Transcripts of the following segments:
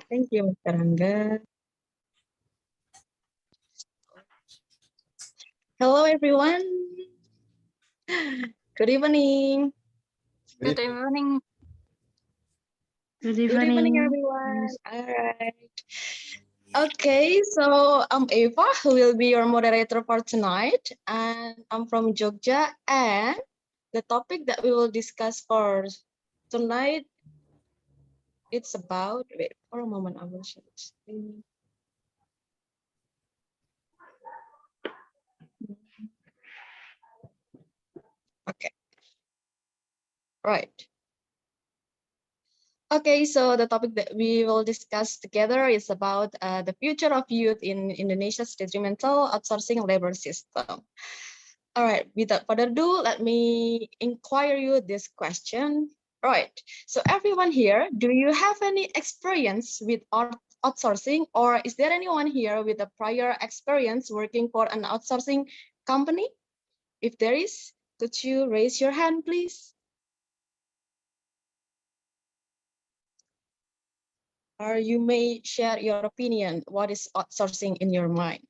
Thank you, Mr. Angga. Hello, everyone. Good evening. Good evening. Good Good evening, evening. everyone. All right. Okay, so I'm Eva, who will be your moderator for tonight. And I'm from Jogja. And the topic that we will discuss for tonight, it's about, wait for a moment, I will share the screen. Okay, right. Okay, so the topic that we will discuss together is about the future of youth in Indonesia's detrimental outsourcing labor system. All right, without further ado, let me inquire you this question. All right, so everyone here, do you have any experience with outsourcing, or is there anyone here with a prior experience working for an outsourcing company? If there is, could you raise your hand, please? Or you may share your opinion. What is outsourcing in your mind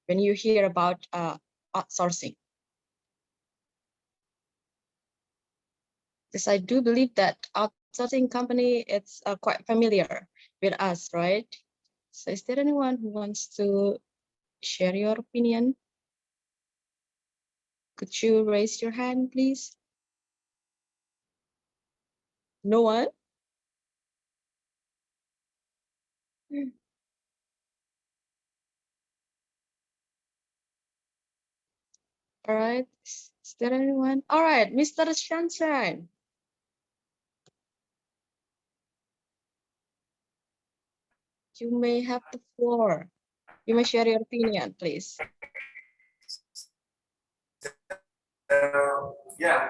when you hear about outsourcing? Because I do believe that outsourcing company, it's quite familiar with us, right? So is there anyone who wants to share your opinion? Could you raise your hand, please? No one? All right. Is there anyone? All right, Mr. Sunshine. You may have the floor. You may share your opinion, please. Yeah.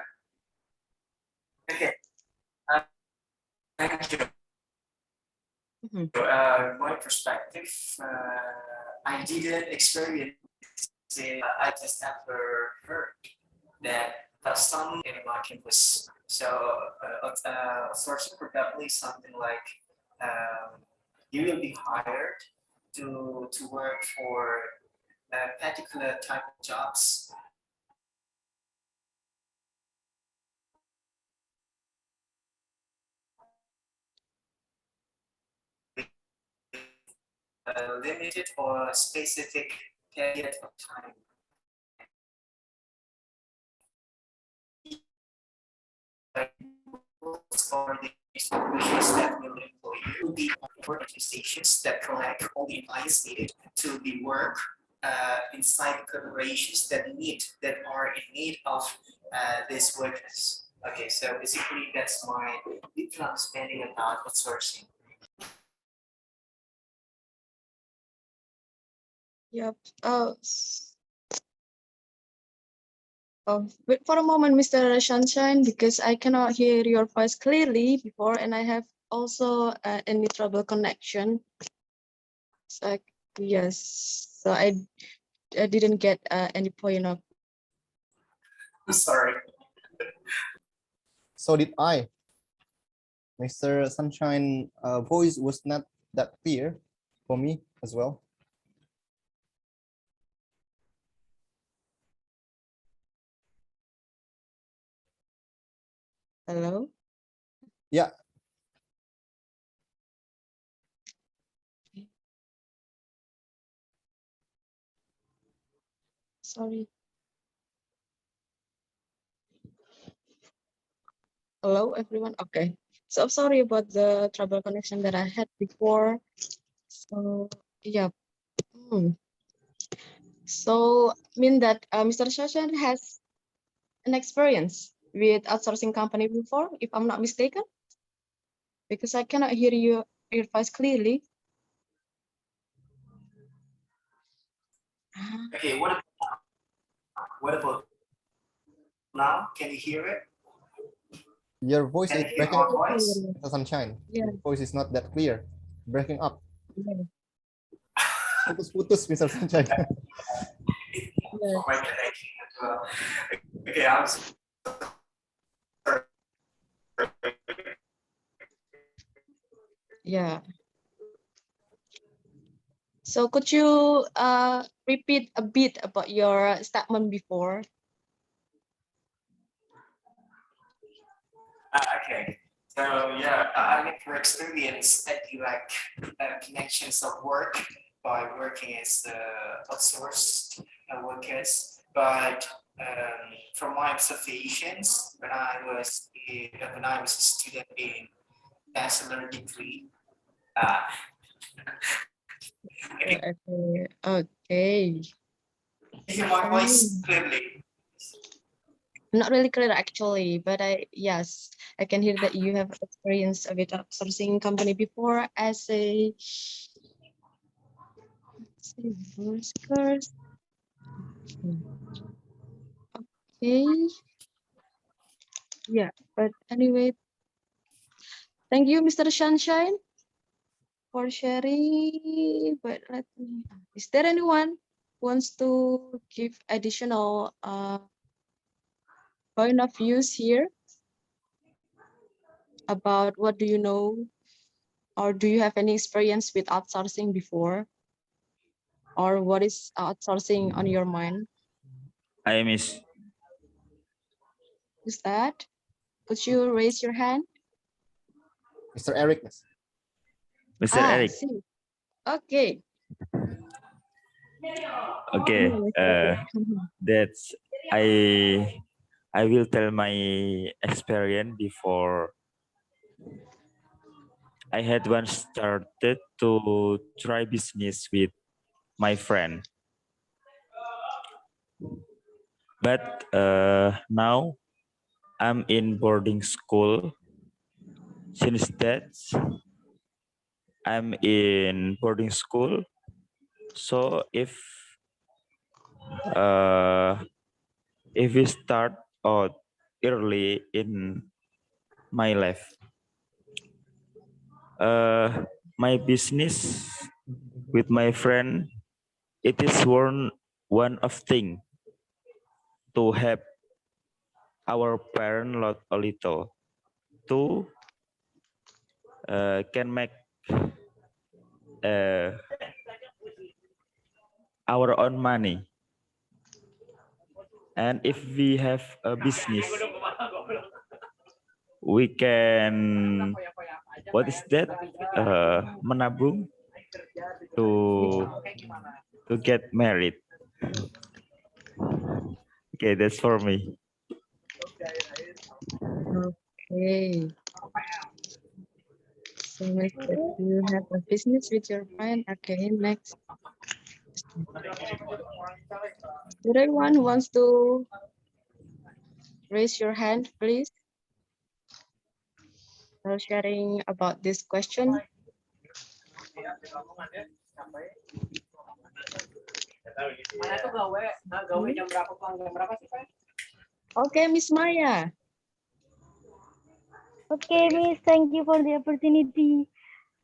Okay. Thank you. My perspective, I didn't experience it. I just ever heard that some in my campus. So, source probably something like you will be hired to work for a particular type of jobs. Limited or specific period of time. Or the institutions that will employ you will be organizations that collect all the advice needed to the work inside the corporations that are in need of these workers. Okay, so basically that's my deep understanding about outsourcing. Yep. Wait for a moment, Mr. Sunshine, because I cannot hear your voice clearly before, and I have also any trouble connection. So yes, so I didn't get any point of. Sorry. So did I. Mr. Sunshine voice was not that clear for me as well. Hello? Yeah. Sorry. Hello, everyone. Okay. So sorry about the trouble connection that I had before. So yeah. So mean that Mr. Shashan has an experience with outsourcing company before, if I'm not mistaken, because I cannot hear your voice clearly. Okay, what about now? Can you hear it? Your voice Can is you hear breaking my up, voice? Mr. Sunshine. Yeah. Your voice is not that clear. Breaking up. Yeah. Putus-putus, Mr. Sunshine. Yes. My connection as well. Okay, I'm sorry. Yeah. So could you repeat a bit about your statement before? Okay. So yeah, I never experienced any like connections of work by working as outsourced workers, but from my observations when I was a student in bachelor degree, uh, Okay. Okay. hear my voice clearly. Not really clear actually, but yes, I can hear that you have experience with outsourcing company before as a workers. Okay. Yeah, but anyway, thank you, Mr. Sunshine, for sharing. But let me, is there anyone who wants to give additional point of views here about what do you know, or do you have any experience with outsourcing before, or what is outsourcing on your mind? I miss Is that? Could you raise your hand? Mr. Eric, yes. Mr. Eric. See. Okay. Okay. That's I will tell my experience before I had once started to try business with my friend. But now I'm in boarding school. Since that, I'm in boarding school. So if we start out early in my life, my business with my friend, it is one of thing to help our parent lot a little to can make uh, our own money. And if we have a business, we can, what is that? Menabung to get married. Okay, that's for me. Okay. So if you have a business with your friend, okay, next. Is there anyone who wants to raise your hand, please? For sharing about this question. Okay, Miss Maya. Okay, Miss, thank you for the opportunity.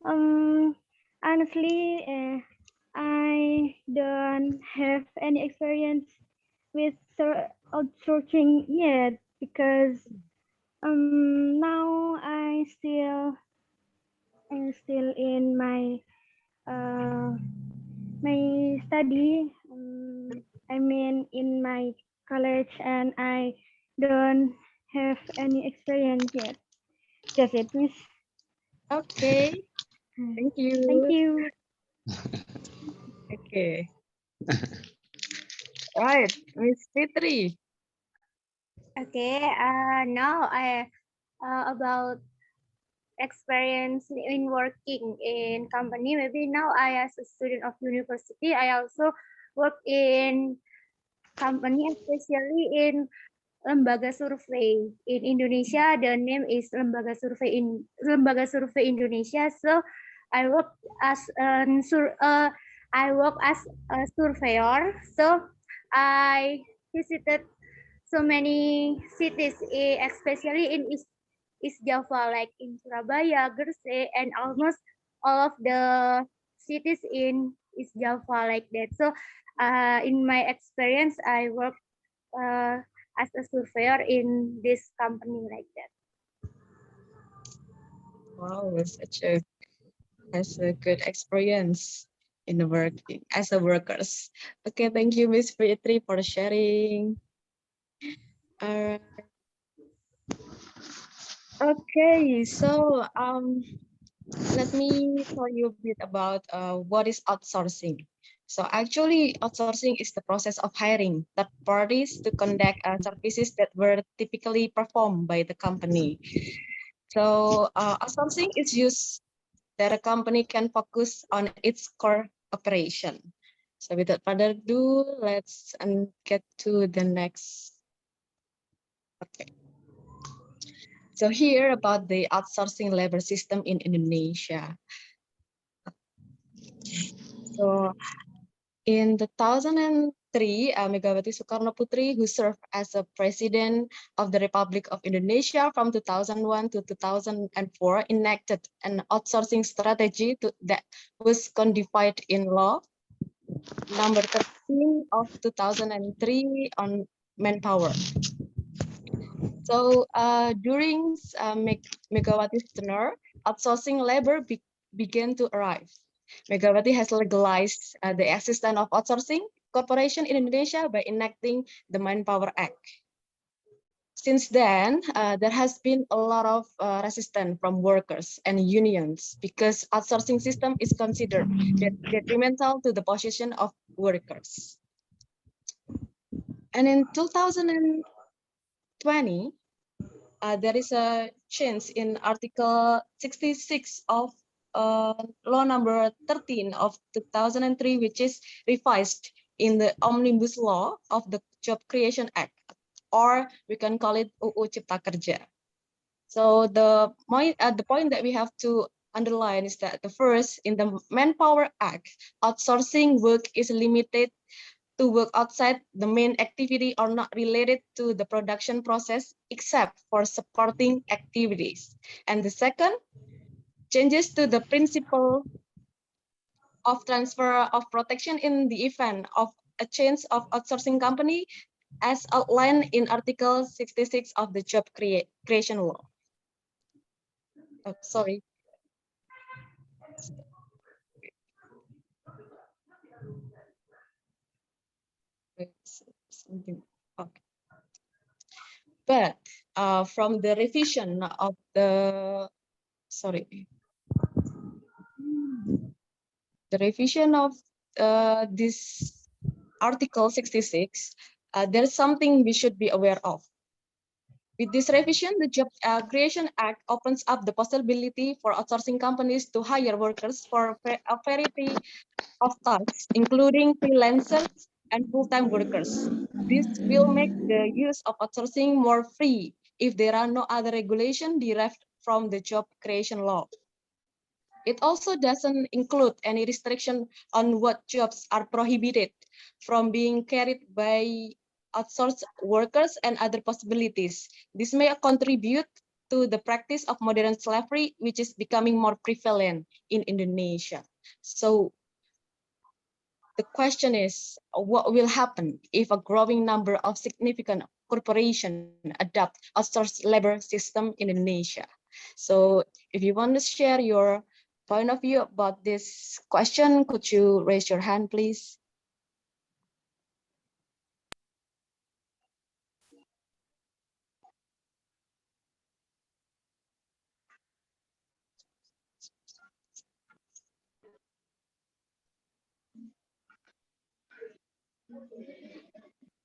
Honestly, I don't have any experience with outsourcing yet because now I'm still in my my study. I mean in my college, and I don't have any experience yet. That's it, Miss. Okay, thank you. Thank you. Okay. Right, Miss Fitri. Okay, now I about experience in working in company. Maybe now I as a student of university, I also work in company, especially in lembaga survei in Indonesia. The name is Lembaga Survei Indonesia. So I work as I work as a surveyor. So I visited so many cities, especially in East Java, like in Surabaya, Gresik, and almost all of the cities in East Java, like that. So, in my experience, I work as a surveyor in this company, like that. Wow, such a good experience. in the working as a workers. Okay, thank you, Miss Fitri, for sharing. Okay, so let me tell you a bit about what is outsourcing. So actually, outsourcing is the process of hiring third parties to conduct services that were typically performed by the company. So outsourcing is used that a company can focus on its core operation. So without further ado, let's get to the next. Okay. So here about the outsourcing labor system in Indonesia. So in 2003, Megawati Soekarno Putri, who served as a president of the Republic of Indonesia from 2001 to 2004, enacted an outsourcing strategy that was codified in law number 13 of 2003 on manpower. So during Megawati's tenure, outsourcing labor began to arrive. Megawati has legalized the existence of outsourcing corporation in Indonesia by enacting the Manpower Act. Since then, there has been a lot of resistance from workers and unions because outsourcing system is considered detrimental to the position of workers. And in 2020, there is a change in Article 66 of Law number 13 of 2003, which is revised in the Omnibus Law of the Job Creation Act, or we can call it UU Cipta Kerja. So the point that we have to underline is that the first, in the Manpower Act, outsourcing work is limited to work outside the main activity or not related to the production process except for supporting activities. And the second, changes to the principle of transfer of protection in the event of a change of outsourcing company as outlined in Article 66 of the Job Creation Law. Oh, sorry. Something. Okay. But from the revision of the, the revision of this Article 66, there's something we should be aware of. With this revision, the Job Creation Act opens up the possibility for outsourcing companies to hire workers for a variety of tasks, including freelancers and full-time workers. This will make the use of outsourcing more free if there are no other regulation derived from the Job Creation Law. It also doesn't include any restriction on what jobs are prohibited from being carried by outsourced workers and other possibilities. This may contribute to the practice of modern slavery, which is becoming more prevalent in Indonesia. So the question is, what will happen if a growing number of significant corporations adopt outsourced labor system in Indonesia? So if you want to share your point of view about this question, could you raise your hand, please?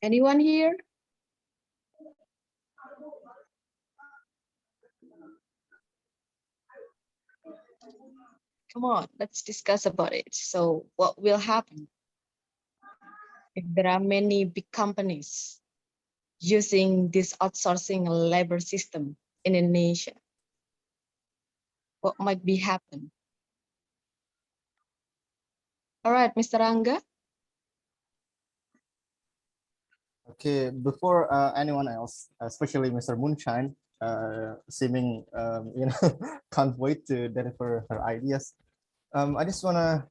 Anyone here? Come on, let's discuss about it. So what will happen if there are many big companies using this outsourcing labor system in Indonesia? What might be happen? All right, Mr. Rangga. Okay, before anyone else, especially Mr. Moonshine, seeming can't wait to deliver her ideas. I just wanna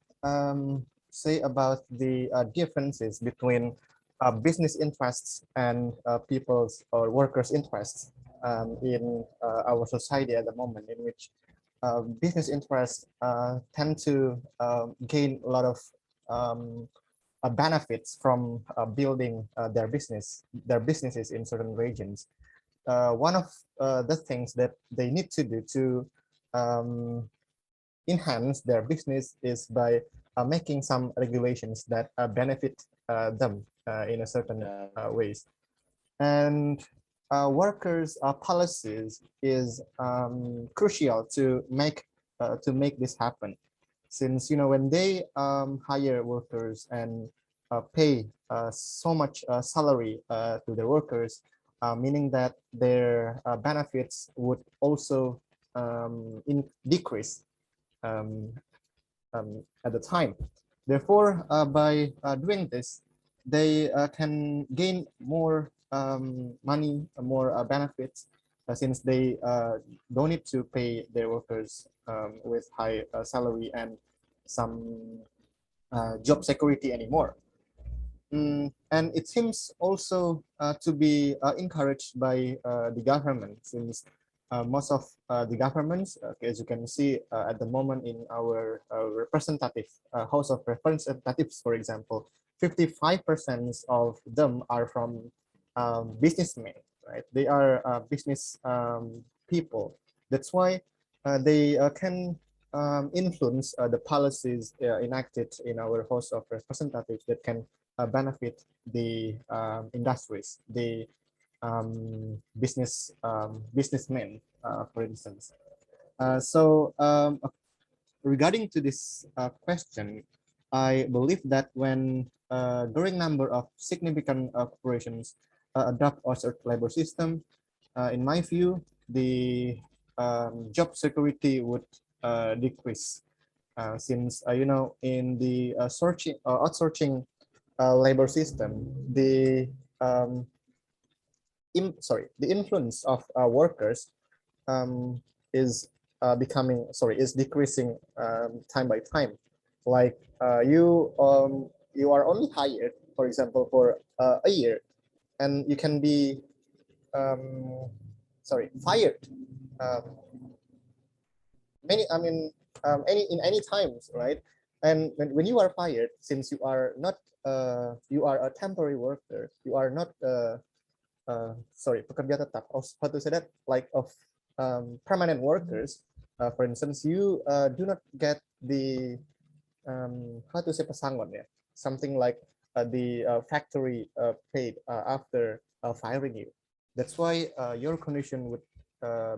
say about the differences between business interests and people's or workers' interests in our society at the moment, in which business interests tend to gain a lot of benefits from building their businesses in certain regions. One of the things that they need to do to enhance their business is by making some regulations that benefit them in a certain ways. And workers' policies is crucial to make this happen, since when they hire workers and pay so much salary to their workers, meaning that their benefits would also decrease at the time. Therefore, by doing this, they can gain more money, more benefits, since they don't need to pay their workers with high salary and some job security anymore. And it seems also to be encouraged by the government, since most of the governments, as you can see at the moment in our representative House of Representatives, for example, 55% of them are from businessmen, right? They are business people. That's why they can influence the policies enacted in our House of Representatives that can benefit the industries, the businessmen, for instance. So regarding to this question, I believe that when growing number of significant corporations adopt outsourced labor system, in my view, the job security would decrease, since in the outsourcing labor system, the the influence of workers is is decreasing time by time. Like you are only hired, for example, for a year, and you can be fired any times, right? And when you are fired, since you are not you are a temporary worker, you are not pekerja tetap, or how to say that, like of permanent workers. For instance, you do not get the how to say pesangon, yeah, something like the factory paid after firing you. That's why your condition would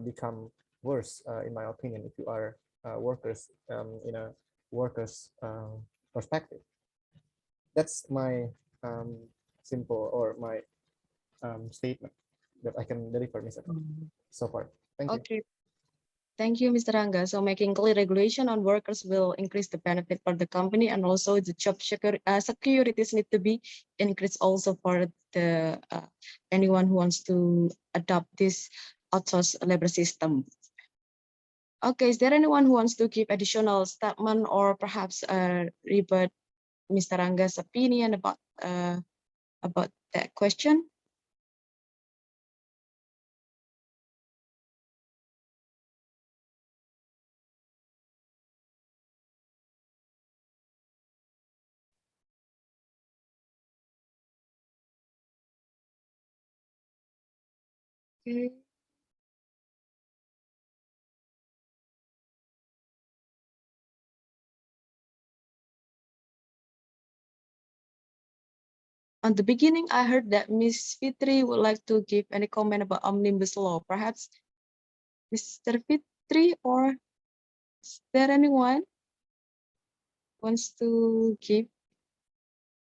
become worse, in my opinion, if you are workers in a workers perspective. That's my simple, or my statement that I can deliver, Mr. So far. Thank you. Okay. Thank you, Mr. Rangga. So making clear regulation on workers will increase the benefit for the company, and also the job securities need to be increased also for the anyone who wants to adopt this outsourced labor system. Okay, is there anyone who wants to give additional statement or perhaps rebut Mr. Rangga's opinion about that question? Okay. On the beginning, I heard that Ms. Fitri would like to give any comment about omnibus law. Perhaps Mr. Fitri, or is there anyone wants to give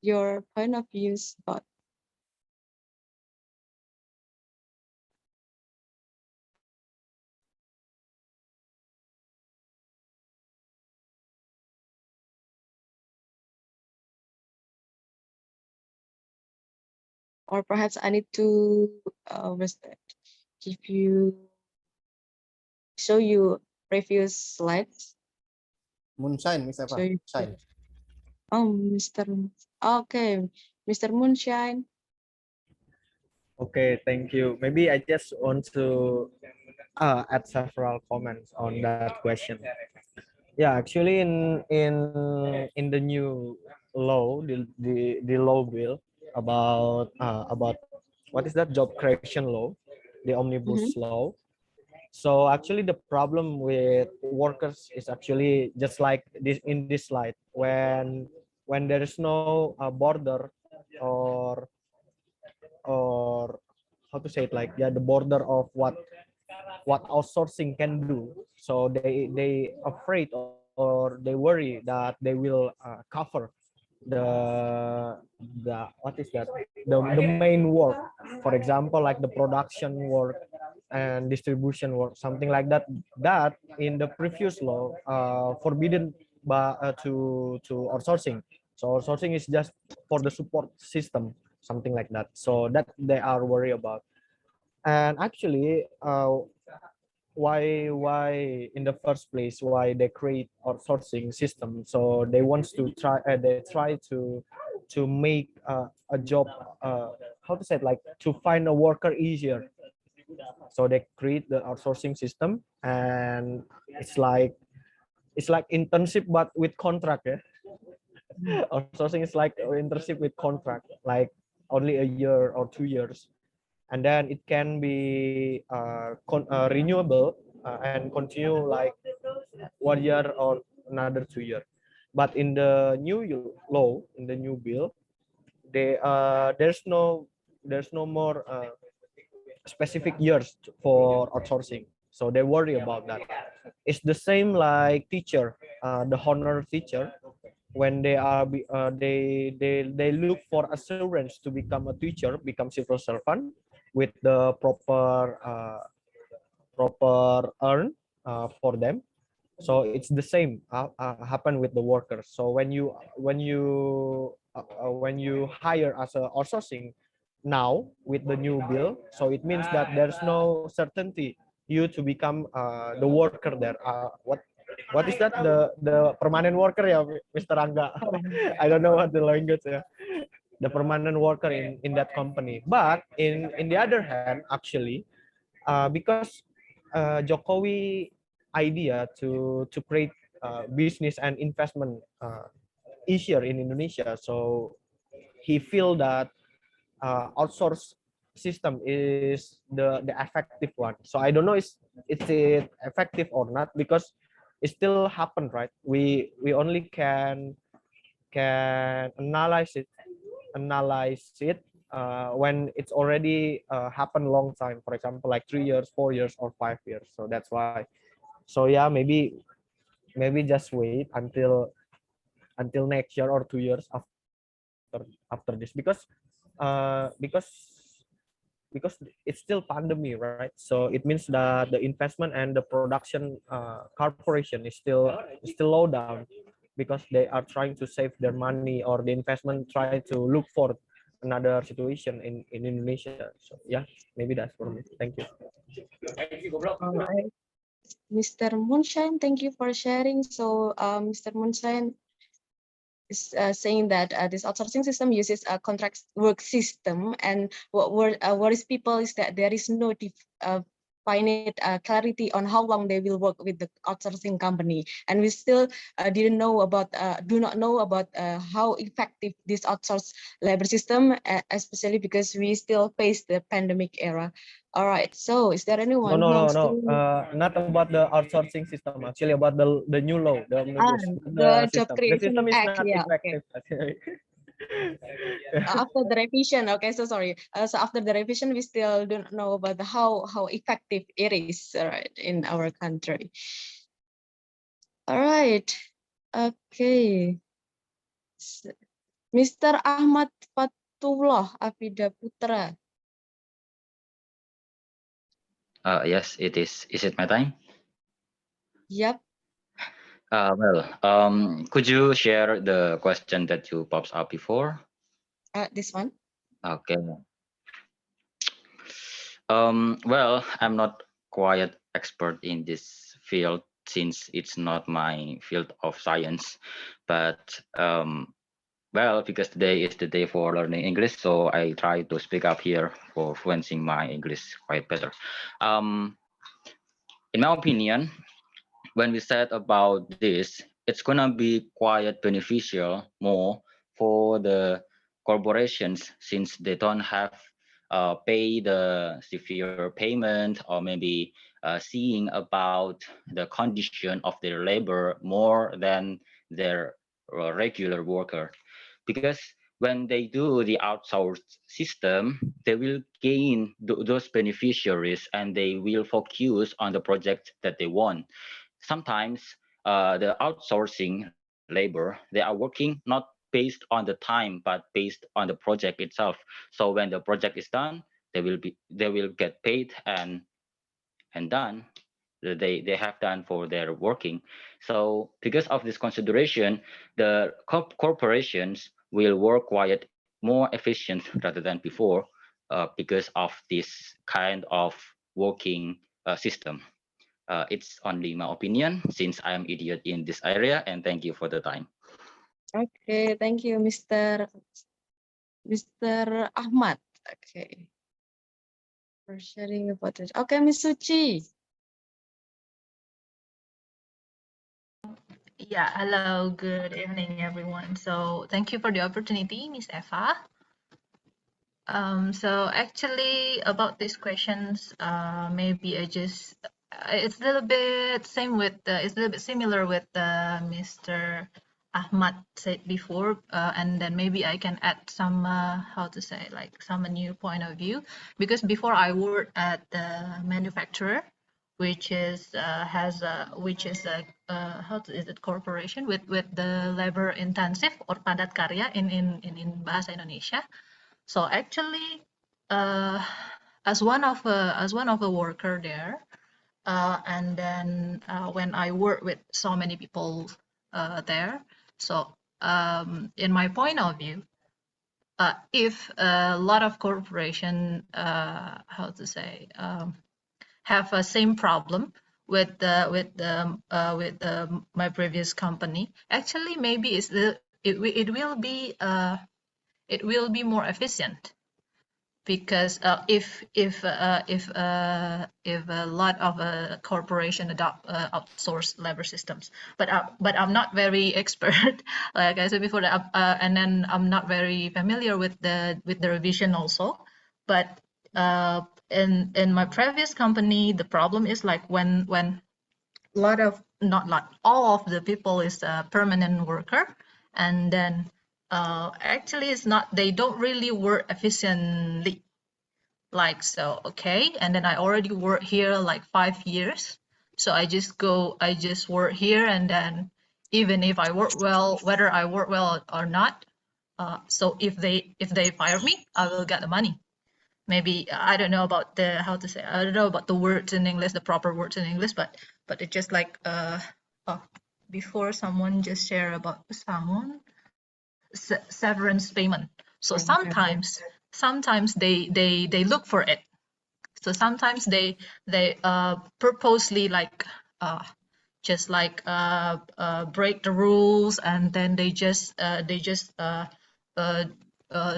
your point of views about? Or perhaps I need to show you previous slides. Moonshine, Miss Eva. Shine. Oh, okay, Mr. Moonshine. Okay, thank you. Maybe I just want to add several comments on that question. Yeah, actually, in the new law, the law bill about what is that, job creation law, the omnibus law. So actually the problem with workers is actually just like this in this slide, when there is no border, or or how to say it, like, yeah, the border of what outsourcing can do. So they afraid, or they worry that they will cover the what is that, the main work, for example, like the production work and distribution work, something like that, that in the previous law forbidden by to outsourcing. So outsourcing is just for the support system, something like that, so that they are worried about. And actually why in the first place, why they create outsourcing system, so they want to try to make a job, how to say it, like, to find a worker easier. So they create the outsourcing system, and it's like internship but with contract, yeah. Outsourcing is like internship with contract, like only a year or 2 years, and then it can be renewable, and continue like 1 year or another 2 year. But in the new law, in the new bill, there's no more specific years for outsourcing, so they worry about that. It's the same like teacher, the honor teacher, when they look for assurance to become a teacher, become civil servant with the proper earn for them. So it's the same happen with the workers. So when you hire as a outsourcing now with the new bill, so it means that there's no certainty you to become the worker there. What is that, the permanent worker, ya, Mr. Angga? I don't know what the language, ya. The permanent worker in that company. But in the other hand, actually, because Jokowi idea to create business and investment easier in Indonesia, so he feel that outsource system is the effective one. So I don't know is it effective or not, because it still happen, right? We only can analyze it when it's already happened long time, for example, like 3 years, 4 years, or 5 years. So that's why. So yeah, maybe just wait until next year or 2 years after this, because it's still pandemic, right? So it means that the investment and the production corporation is still low down, because they are trying to save their money, or the investment try to look for another situation in Indonesia. So yeah, maybe that's for me. Thank you. All right. Mr. Moonshine, thank you for sharing. So Mr. Moonshine is saying that this outsourcing system uses a contract work system, and what worries people is that there is no finite clarity on how long they will work with the outsourcing company, and we still do not know about how effective this outsourced labor system, especially because we still face the pandemic era. All right, so is there anyone who wants to Not about the outsourcing system. Actually, about the new law, the omnibus, the the job system. The system creation is act? not Yeah, okay. effective. Actually. After the revision, okay, so sorry. So after the revision, we still don't know about how effective it is, right, in our country. All right, okay. Mr. Ahmad Fatullah Afida Putra. Yes, it is. Is it my time? Yep, Could you share the question that you pops up before? this one. Okay. I'm not quite expert in this field since it's not my field of science, but because today is the day for learning English, so I try to speak up here for fluencing my English quite better. In my opinion, when we said about this, it's gonna be quite beneficial more for the corporations, since they don't have pay the severe payment, or maybe seeing about the condition of their labor more than their regular worker. Because when they do the outsourced system, they will gain those beneficiaries and they will focus on the project that they want. Sometimes the outsourcing labor, they are working not based on the time but based on the project itself. So when the project is done, they will get paid and done. They have done for their working. So because of this consideration, the corporations will work quite more efficient rather than before, because of this kind of working system. It's only my opinion, since I am idiot in this area, and thank you for the time. Okay, thank you, Mr. Ahmad. Okay, for sharing about it. Okay, Miss Suci. Yeah, hello, good evening, everyone. So thank you for the opportunity, Miss Eva. So actually about these questions, maybe I just, it's a little bit same with, it's a little bit similar with Mr. Ahmad said before, and then maybe I can add some, how to say, like some new point of view, because before I worked at the manufacturer, which is is it corporation with the labor intensive or padat karya in bahasa Indonesia. So actually, as one of a worker there, and then when I work with so many people there, so in my point of view, if a lot of corporation, how to say, have a same problem with my previous company, actually maybe it will be more efficient, because if a lot of corporation adopt outsourced labor systems, but I'm not very expert like I said before, and then I'm not very familiar with the revision also. But in my previous company, the problem is like when all of the people is a permanent worker, and then actually it's not, they don't really work efficiently, like, so okay, and then I already work here like 5 years, so I just work here, and then even if I work well, whether I work well or not, so if they fire me, I will get the money. Maybe I don't know about the, how to say, I don't know about the words in English, the proper words in English, but it's just like oh, before someone just share about pesangon, severance payment. So sometimes they look for it. So sometimes they purposely like just like break the rules, and then they just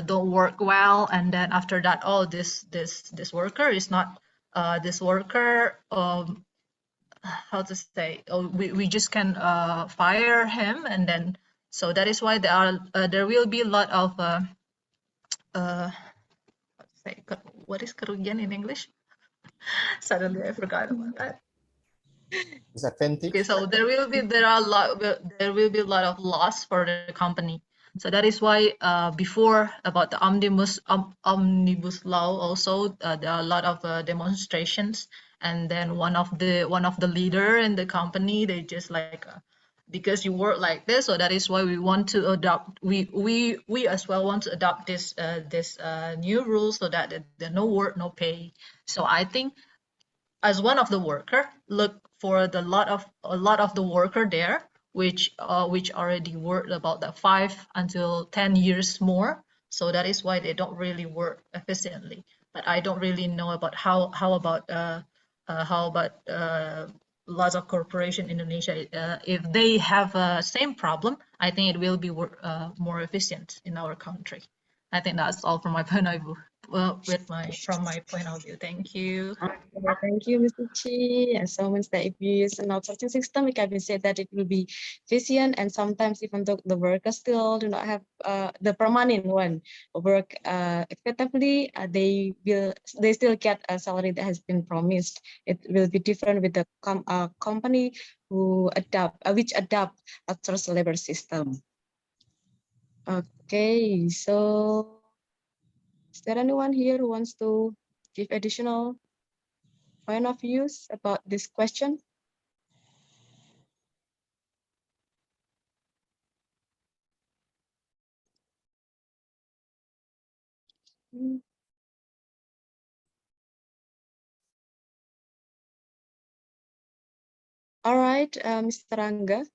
don't work well, and then after that, oh, this worker is not this worker, how to say, oh, we just can fire him, and then so that is why there will be a lot of how to say, what is kerugian in English? Suddenly I forgot about that. Disadvantage. Okay, so there will be a lot of loss for the company. So that is why before about the omnibus law also, there are a lot of demonstrations, and then one of the leader in the company, they just like because you work like this, so that is why we want to adopt, we as well want to adopt this new rules, so that there no work, no pay. So I think as one of the worker, look for a lot of the worker there, which already worked about the 5 until 10 years more. So that is why they don't really work efficiently. But I don't really know about how about lots of corporation in Indonesia. If they have same problem, I think it will be more efficient in our country. I think that's all from my point of view. Well, from my point of view. Thank you. Okay, thank you, Mr. Chi. And so means that if you use an outsourcing system, it can be said that it will be efficient, and sometimes even though the workers still do not have the permanent one work effectively, they still get a salary that has been promised. It will be different with the company which adopt outsourced labor system. Okay, so is there anyone here who wants to give additional point of views about this question? All right, Mr. Rangga.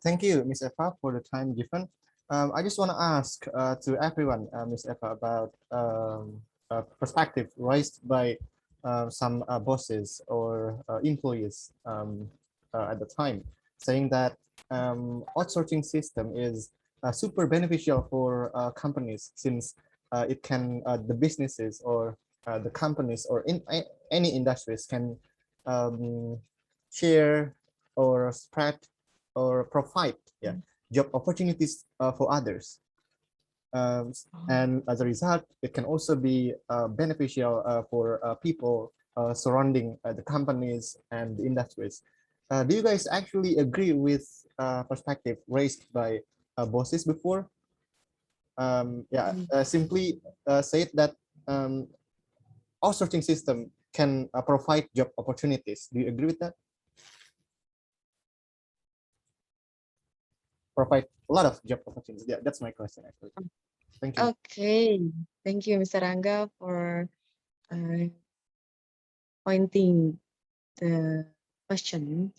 Thank you, Ms. Eva, for the time given. I just want to ask to everyone, Ms. Eva, about perspective raised by some bosses or employees at the time, saying that outsourcing system is super beneficial for companies, since it can the businesses or the companies or in any industries can share or spread or provide job opportunities for others. And as a result, it can also be beneficial for people surrounding the companies and the industries. Do you guys actually agree with perspective raised by bosses before? Simply said that outsourcing system can provide job opportunities. Do you agree with that? Provide a lot of job opportunities. Yeah, that's my question actually. Thank you. Okay, thank you, Mr. Rangga, for pointing the question.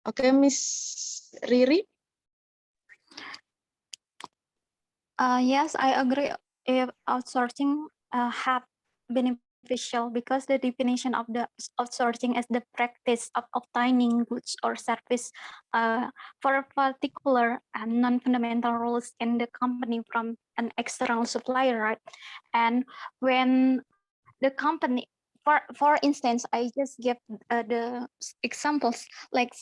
Okay, Miss Riri. Yes, I agree. If outsourcing have beneficial, because the definition of the outsourcing is the practice of obtaining goods or service for a particular and non-fundamental roles in the company from an external supplier, right? And when the company, for instance, I just give the examples like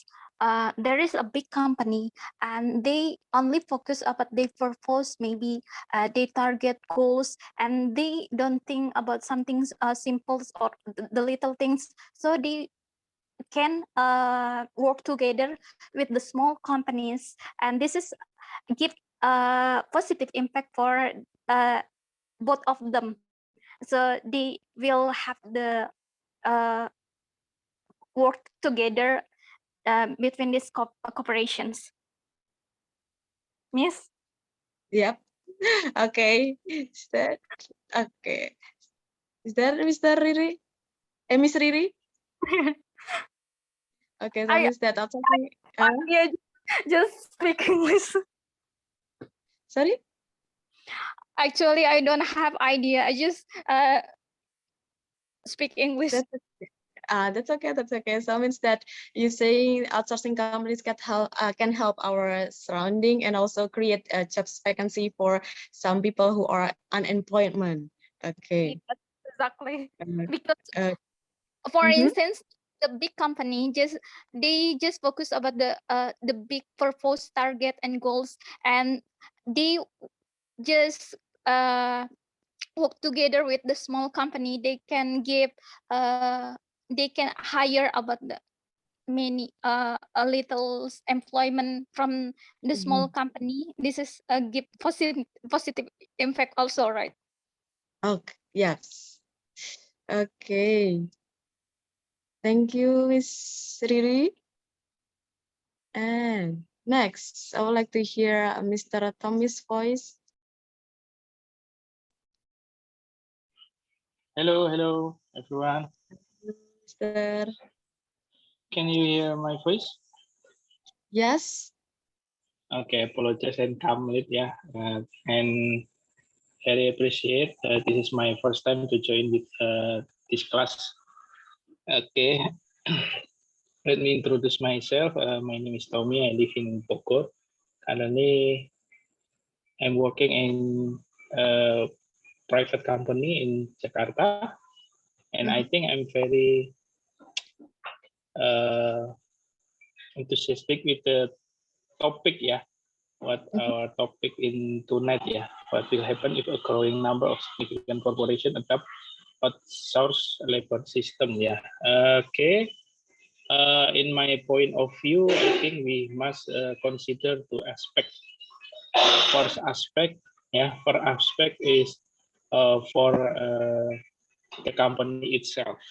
there is a big company and they only focus about their purpose, maybe they target goals, and they don't think about some things simple or the little things, so they can work together with the small companies, and this is give a positive impact for both of them, so they will have the work together between these corporations. Miss? Yep. Okay. Is that okay? Is that Mr. Riri? Miss Riri? Okay, so means that outsourcing. Yeah, just speak English. Sorry? Actually, I don't have idea. I just speak English. That's okay. That's okay. So means that you saying outsourcing companies can help our surrounding and also create a jobs vacancy for some people who are unemployment. Okay. Yes, exactly. Because for instance, the big company they just focus about the big purpose, target, and goals, and they just work together with the small company. They can give they can hire about the many a little employment from the small company. This is a give positive impact also, right? Okay. Yes. Okay. Thank you, Miss Riri. And next, I would like to hear Mr. Tommy's voice. Hello, everyone. Mr. Can you hear my voice? Yes. Okay, apologize and come late, yeah. And very appreciate. This is my first time to join with this class. Okay, let me introduce myself. My name is Tommy. I live in Bogor. Currently, I'm working in a private company in Jakarta, and I think I'm very enthusiastic with the topic, yeah. What our topic in tonight, yeah. What will happen if a growing number of significant corporations adopt outsource labor system, yeah. Okay. In my point of view, I think we must consider two aspects. First aspect, yeah, first aspect is for the company itself.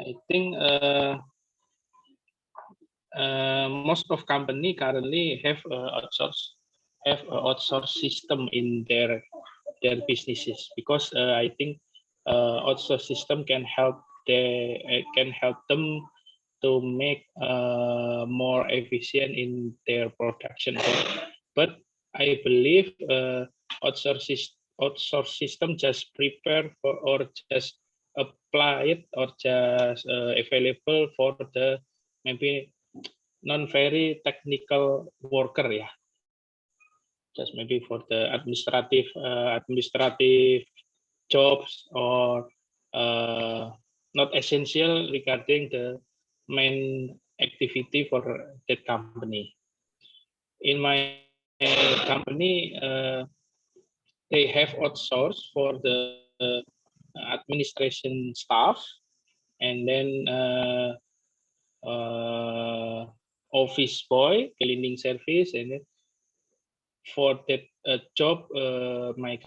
I think most of company currently have a outsource system in their businesses, because I think outsource system can help them to make more efficient in their production. But I believe outsource system just prepare for, or just apply it, or just available for the maybe non very technical worker, yeah. Just maybe for the administrative jobs, or not essential regarding the main activity for that company. In my company, they have outsourced for the administration staff, and then office boy, cleaning service, and then for that job, my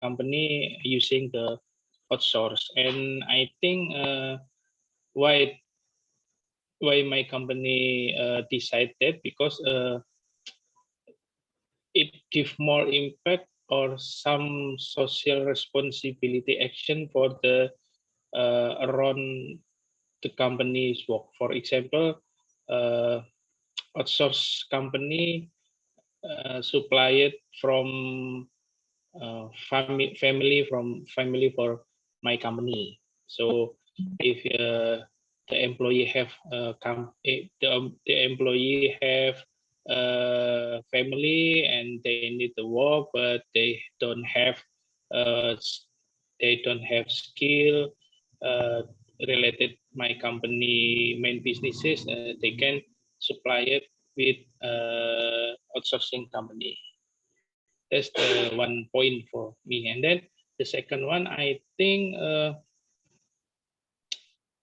company using the outsource. And I think why my company decided, because it give more impact or some social responsibility action for the around the company's work. For example, outsource company supplied from family for my company. So if the employee have the employee have family and they need to work, but they don't have skill related my company main businesses, they can supply it with outsourcing company. That's the one point for me. And then the second one, I think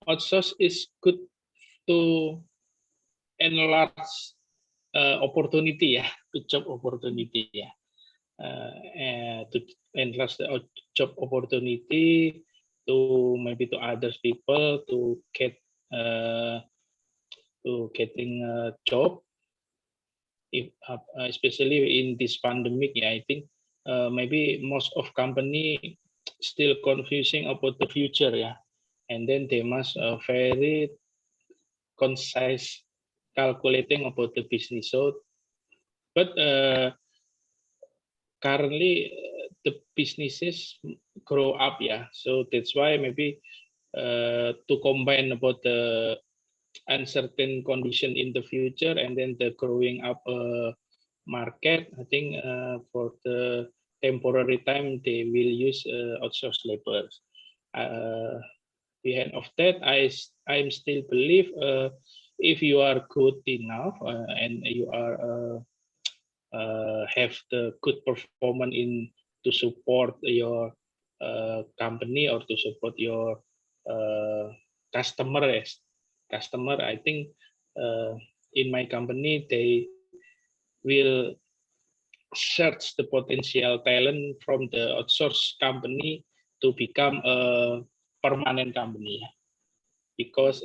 outsource is good to enlarge opportunity, yeah, to job opportunity, yeah, to enlarge the job opportunity to maybe to other people to get to getting a job. If especially in this pandemic, yeah, I think maybe most of company still confusing about the future, yeah, and then they must very concise calculating about the business. So, but currently the businesses grow up, yeah, so that's why maybe to combine about the uncertain condition in the future and then the growing up market, I think for the temporary time they will use outsourced labor. Behind of that, I'm still believe if you are good enough and you are have the good performance in to support your company or to support your customer, I think in my company they will search the potential talent from the outsource company to become a permanent company, because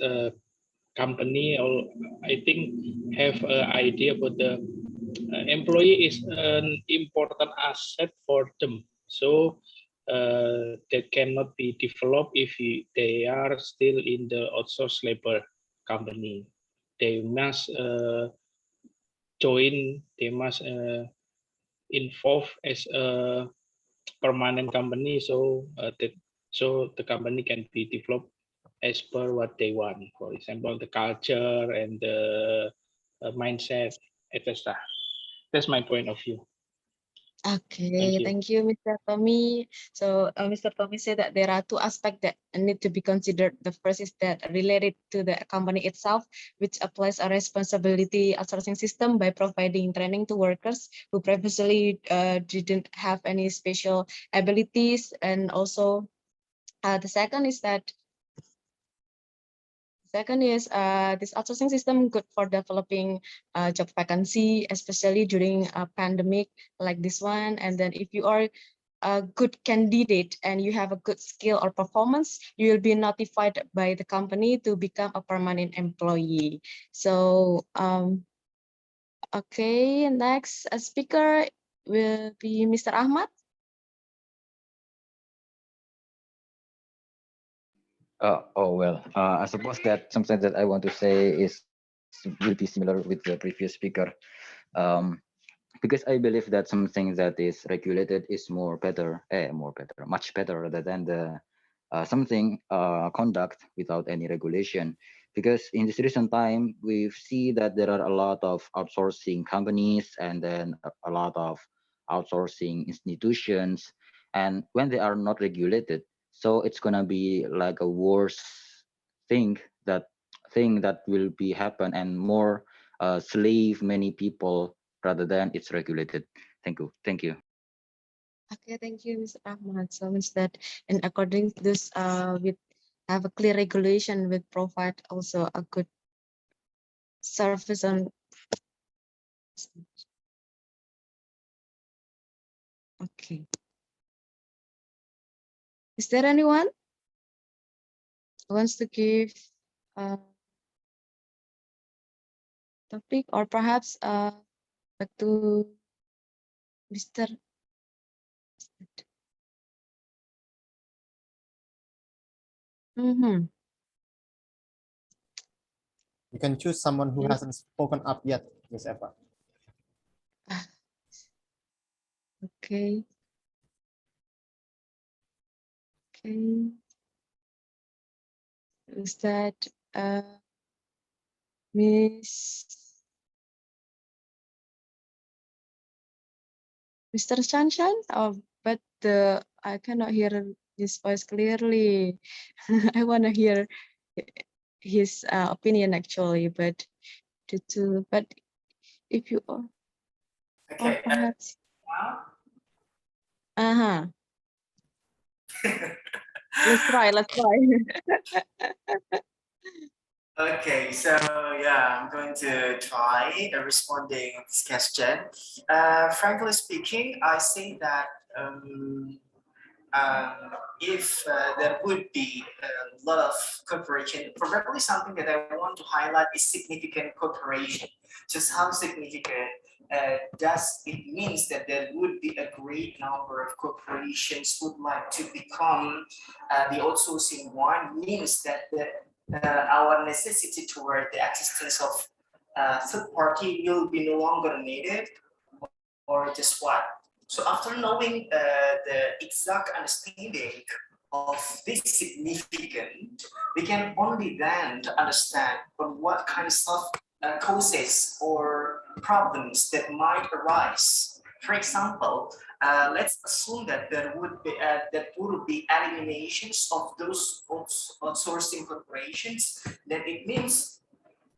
company, or I think have an idea about the employee is an important asset for them. So that cannot be developed if they are still in the outsourced labor company. They must join, they must involve as a permanent company, so the company can be developed as per what they want. For example, the culture and the mindset, etc. That's my point of view. Okay, you. thank you, Mr. Tommy. So, Mr. Tommy said that there are two aspects that need to be considered. The first is that related to the company itself, which applies a responsibility outsourcing system by providing training to workers who previously didn't have any special abilities. And also, the second is that this outsourcing system good for developing job vacancy, especially during a pandemic like this one. And then if you are a good candidate and you have a good skill or performance, you will be notified by the company to become a permanent employee. So, okay, next speaker will be Mr. Ahmad. I suppose that something that I want to say is will be similar with the previous speaker. Um, because I believe that something that is regulated is much better rather than the something conduct without any regulation. Because in this recent time, we see that there are a lot of outsourcing companies and then a lot of outsourcing institutions, and when they are not regulated, so it's gonna be like a worse thing that will be happen and more slave many people rather than it's regulated. Thank you. Okay, thank you, Mr. Ahmad. So means that, and according to this, we have a clear regulation with provide also a good service on. Okay. Is there anyone who wants to give a topic, or perhaps back to Mr. Mm-hmm. You can choose someone who hasn't spoken up yet, Miss Eva. Okay. Okay. Is that Miss Mr. Sunshine? Oh, but I cannot hear his voice clearly. I want to hear his opinion actually, but if you are, or Okay. perhaps, Now, let's try. okay, so yeah, I'm going to try responding this question. Frankly speaking, I say that if there would be a lot of cooperation, probably something that I want to highlight is significant cooperation. Just how significant does it means that there would be a great number of corporations would like to become the outsourcing one means that our necessity toward the existence of third party will be no longer needed, or just what? So after knowing the exact understanding of this significant, we can only then understand on what kinds of causes or problems that might arise. For example, let's assume that there would be eliminations of those outsourcing corporations. Then it means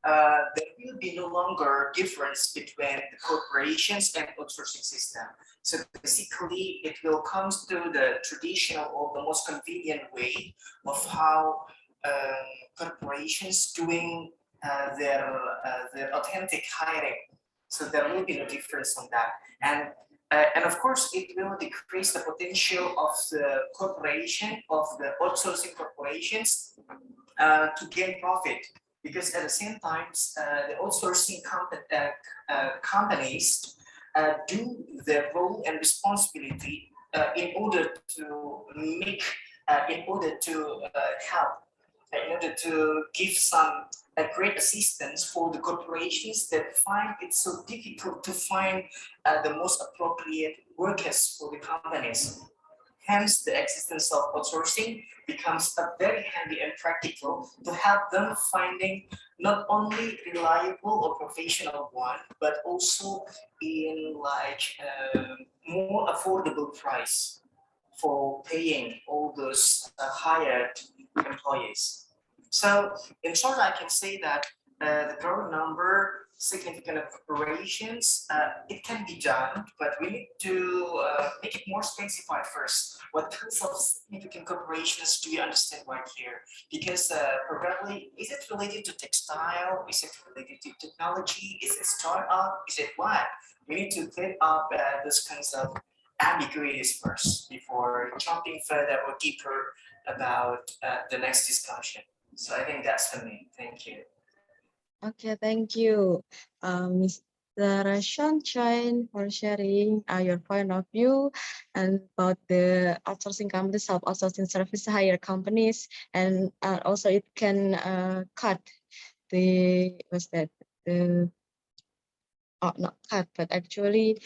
there will be no longer difference between the corporations and outsourcing system. So basically, it will come to the traditional or the most convenient way of how corporations doing their authentic hiring. So there will be no difference on that. And of course, it will decrease the potential of the corporation, of the outsourcing corporations to gain profit, because at the same time, the outsourcing companies do their role and responsibility in order to make, in order to help, in order to give some great assistance for the corporations that find it so difficult to find the most appropriate workers for the companies. Hence, the existence of outsourcing becomes a very handy and practical to help them finding not only reliable or professional one, but also in like more affordable price for paying all those hired employees. So in short, I can say that the growing number, significant operations, it can be done, but we need to make it more specified first. What kinds of significant corporations do you understand right here? Because probably, is it related to textile? Is it related to technology? Is it startup? Is it what? We need to clear up those kinds of ambiguities first before jumping further or deeper about the next discussion. So I think that's for me. Thank you. Okay, thank you, Mr. Sunshine, for sharing your point of view and about the outsourcing companies, help outsourcing service hire companies, and also it can cut the not cut, but actually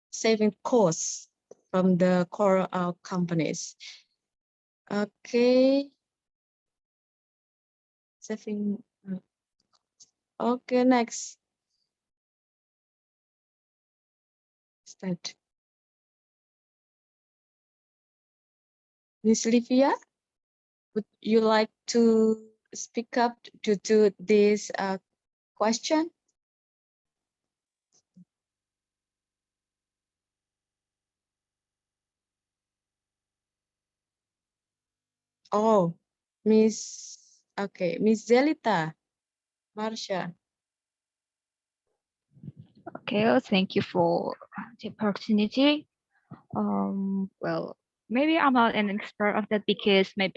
saving costs from the core companies. Okay. Saving. Okay, next. Start. Miss Livia, would you like to speak up to this question? Oh, Miss Zelita, Marsha. Okay, well, thank you for the opportunity. Well, maybe I'm not an expert of that because my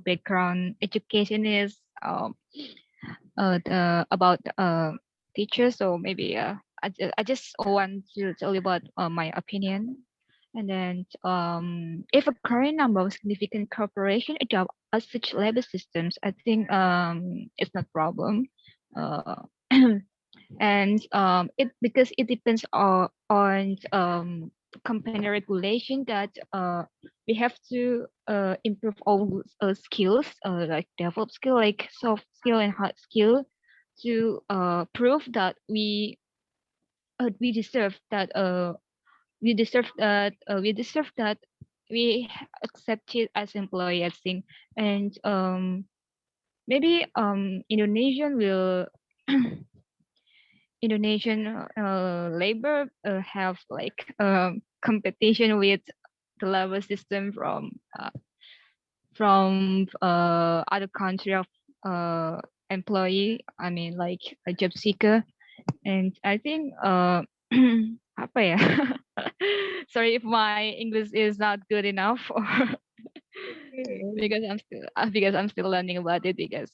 background education is about teachers. So maybe I just want to tell you about my opinion. And then if a current number of significant corporation adopt as such labor systems, I think it's not problem. Uh, and it because it depends on company regulation that we have to improve all skills like develop skill like soft skill and hard skill to prove that we deserve that we deserve that we accepted as employee I think. And maybe Indonesian will Indonesian labor have like competition with the labor system from other country of employee. I mean like a job seeker, and I think apa ya? Sorry if my English is not good enough, or because I'm still learning about it, because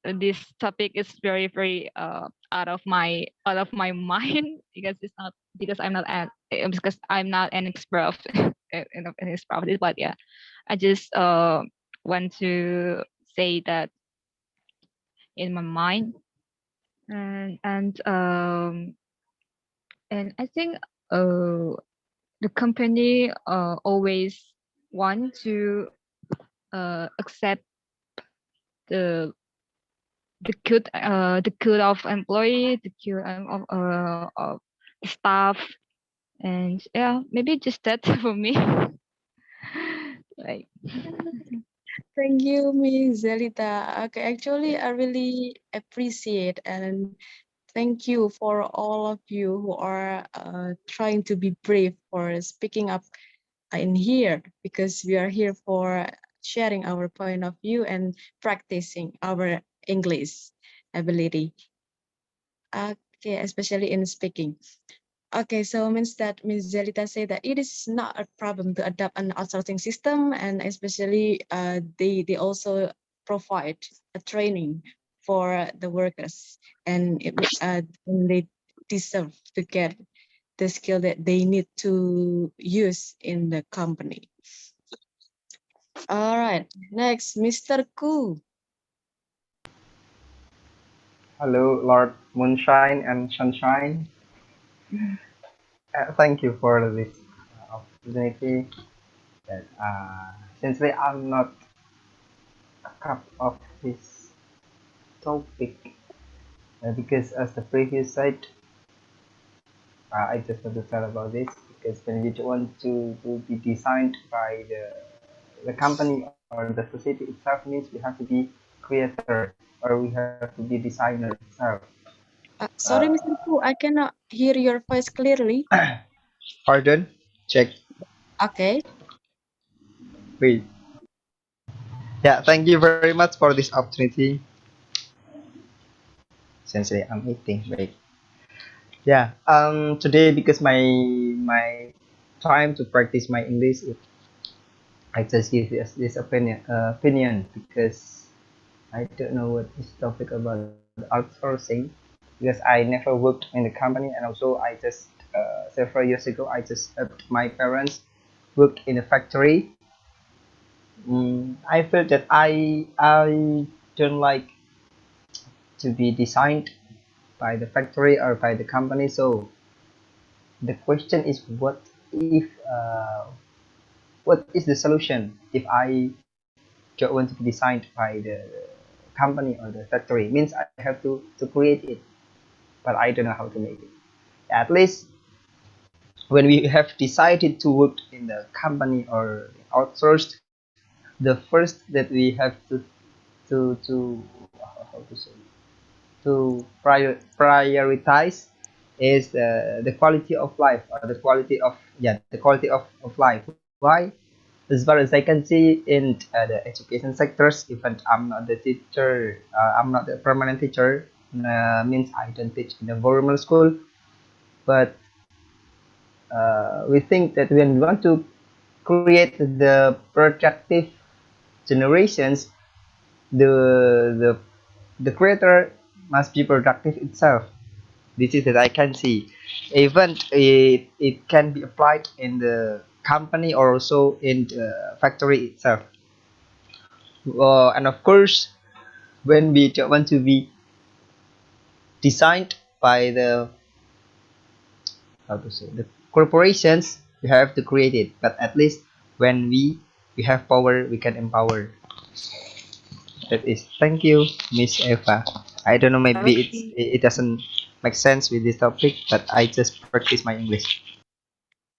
this topic is very out of my mind because it's not because I'm not an expert of an expert of this. But yeah, I just want to say that in my mind. And I think the company always want to accept the good of employee, the good of the staff, and yeah, maybe just that for me. Like, Thank you, Miss Zelita. Okay, actually, I really appreciate and thank you for all of you who are trying to be brave for speaking up in here, because we are here for sharing our point of view and practicing our English ability. Okay, especially in speaking. Okay, so means that Ms. Zelita said that it is not a problem to adopt an outsourcing system, and especially they also provide a training for the workers, and they deserve to get the skill that they need to use in the company. All right, next, Mr. Ku. Hello, Lord Moonshine and Sunshine. Thank you for this opportunity. That since I'm not a cup of this topic, because as the previous side, I just want to tell about this because when we want to be designed by the company or the society itself means we have to be creator or we have to be designer itself. Sorry, Mr. Fu, I cannot hear your voice clearly. Pardon? Check. Okay. Wait. Yeah, thank you very much for this opportunity. Since I'm eating, wait. Yeah. Today because my time to practice my English, I just give this opinion because I don't know what is topic about outsourcing because I never worked in the company and also I just several years ago I just helped my parents worked in a factory. I felt that I don't like to be designed by the factory or by the company. So the question is, what is the solution if I don't want to be designed by the company or the factory? Means I have to create it, but I don't know how to make it. At least when we have decided to work in the company or outsourced, the first that we have to how to say to prioritize is the quality of life or the quality of the quality of life. Why? As far as I can see in the education sectors, even I'm not the teacher, I'm not the permanent teacher, means I don't teach in a formal school, but we think that when we want to create the productive generations, the the creator must be productive itself. This is that I can see. Even it can be applied in the company or also in the factory itself. And of course, when we want to be designed by the how to say the corporations, we have to create it. But at least when we have power, we can empower. That is. Thank you, Miss Eva. I don't know. Maybe Okay. it doesn't make sense with this topic, but I just practice my English.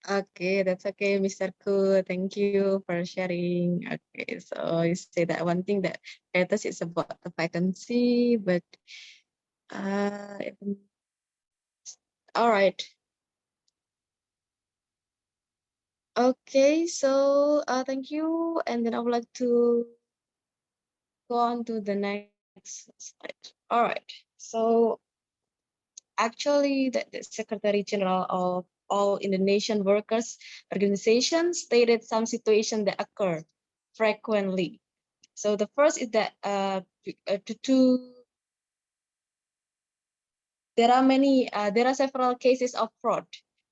Okay, that's okay, Mr. Ku. Thank you for sharing. Okay, so you say that one thing that matters is about the vacancy, but uh, all right. Okay, so thank you, and then I would like to go on to the next slide. All right, so actually, the Secretary General of all Indonesian workers organizations stated some situations that occur frequently. So the first is that there are several cases of fraud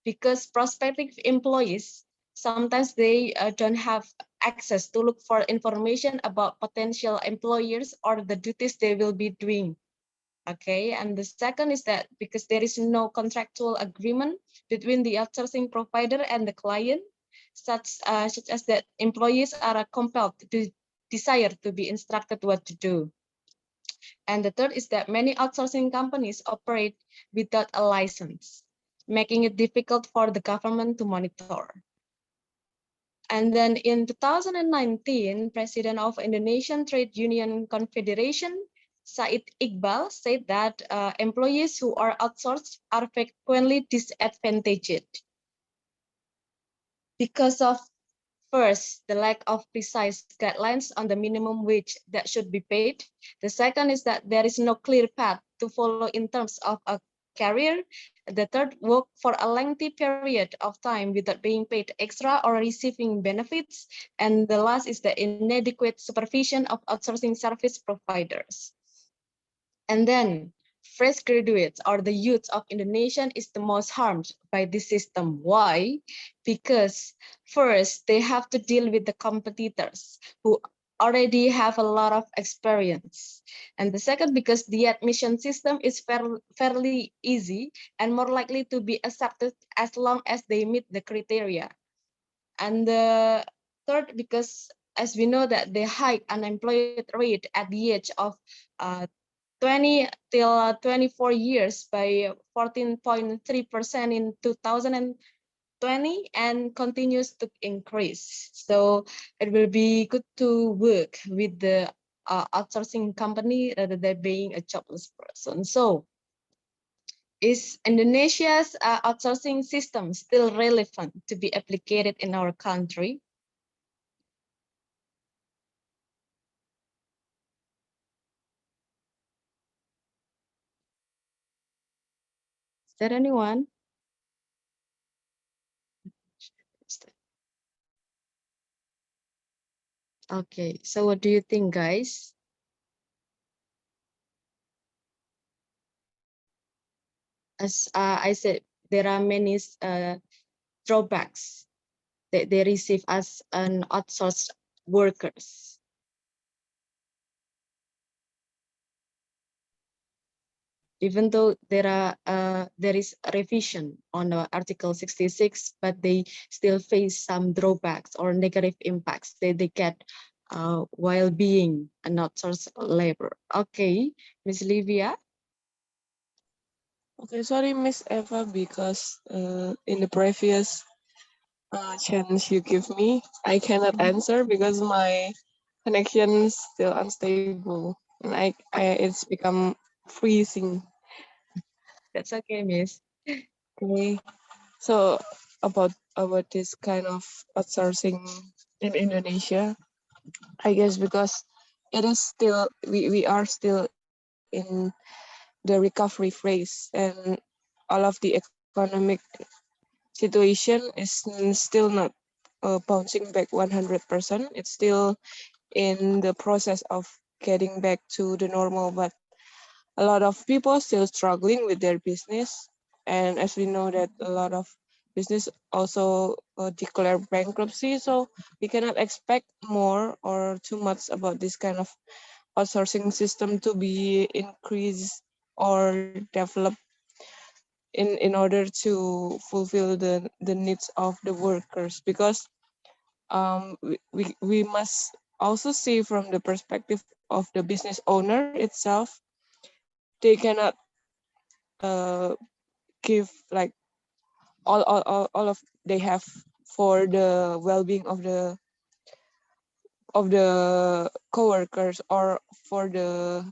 because prospective employees sometimes they don't have access to look for information about potential employers or the duties they will be doing. Okay, and the second is that because there is no contractual agreement between the outsourcing provider and the client, such as that employees are compelled to desire to be instructed what to do. And the third is that many outsourcing companies operate without a license, making it difficult for the government to monitor. And then in 2019, President of Indonesian Trade Union Confederation, Said Iqbal, said that employees who are outsourced are frequently disadvantaged because of, first, the lack of precise guidelines on the minimum wage that should be paid. The second is that there is no clear path to follow in terms of a career. The third, work for a lengthy period of time without being paid extra or receiving benefits. And the last is the inadequate supervision of outsourcing service providers. And then fresh graduates or the youth of Indonesia is the most harmed by this system. Why? Because first, they have to deal with the competitors who already have a lot of experience. And the second, because the admission system is fairly easy and more likely to be accepted as long as they meet the criteria. And the third, because as we know that the high unemployment rate at the age of 20 till 24 years by 14.3% in 2020 and continues to increase. So it will be good to work with the outsourcing company rather than being a jobless person. So is Indonesia's outsourcing system still relevant to be applied in our country? Is there anyone? Okay, so what do you think, guys? As I said, there are many drawbacks that they receive as an outsourced workers. Even though there is a revision on Article 66, but they still face some drawbacks or negative impacts that they get while being an outsourced labor. Okay, Ms. Livia. Okay, sorry, Miss Eva, because in the previous chance you give me, I cannot answer because my connection is still unstable and it's become freezing. That's okay, Miss. Okay, so about this kind of outsourcing in Indonesia, I guess because it is still we are still in the recovery phase and all of the economic situation is still not bouncing back 100%. It's still in the process of getting back to the normal, but a lot of people still struggling with their business. And as we know that a lot of business also declare bankruptcy, so we cannot expect more or too much about this kind of outsourcing system to be increased or developed in order to fulfill the needs of the workers, because we must also see from the perspective of the business owner itself. They cannot give like all of they have for the well-being of the co-workers or for the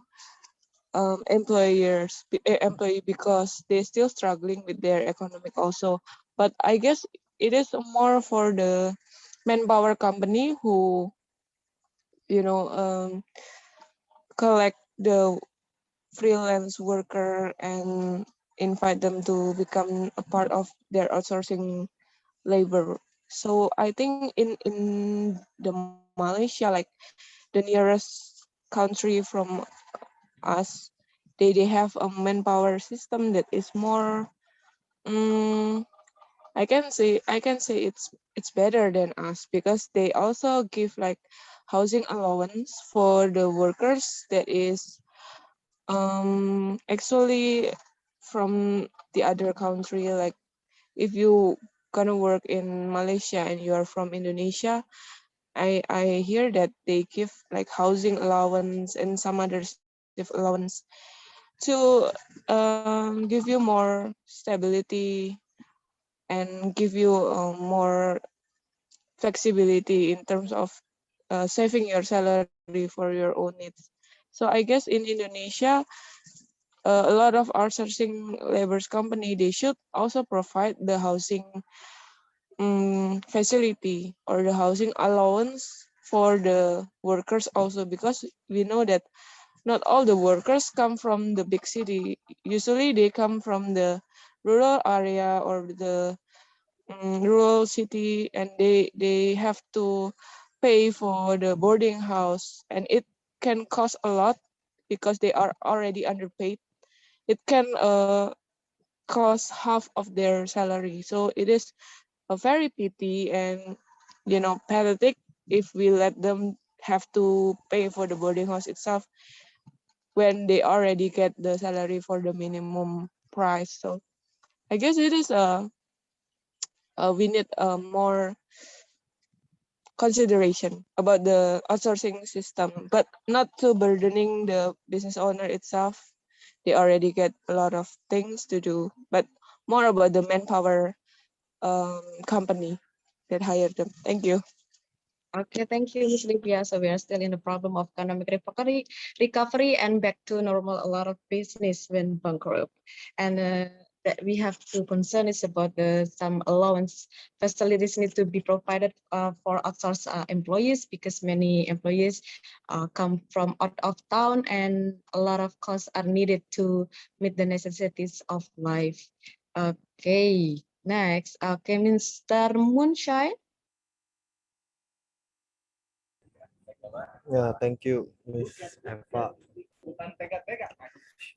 employee, because they're still struggling with their economic also. But I guess it is more for the manpower company who collect the freelance worker and invite them to become a part of their outsourcing labor. So I think in the Malaysia, like the nearest country from us, they have a manpower system that is more I can say it's better than us, because they also give like housing allowance for the workers that is actually from the other country. Like if you gonna work in Malaysia and you are from Indonesia, I hear that they give like housing allowance and some other allowance to give you more stability and give you more flexibility in terms of saving your salary for your own needs. So I guess in Indonesia, a lot of outsourcing labor's company, they should also provide the housing facility or the housing allowance for the workers also, because we know that not all the workers come from the big city. Usually they come from the rural area or the rural city, and they have to pay for the boarding house, and it can cost a lot because they are already underpaid. It can cost half of their salary. So it is a very pity and pathetic if we let them have to pay for the boarding house itself when they already get the salary for the minimum price. So I guess it is we need more consideration about the outsourcing system, but not too burdening the business owner itself. They already get a lot of things to do, but more about the manpower company that hired them. Thank you. Okay, thank you, Ms. Livia. So we are still in the problem of economic recovery and back to normal. A lot of business went bankrupt, and that we have to concern is about the some allowance facilities need to be provided for outsourced employees, because many employees come from out of town and a lot of costs are needed to meet the necessities of life. Okay, next, okay, Mr. Moonshine. Yeah, thank you, Miss Eva.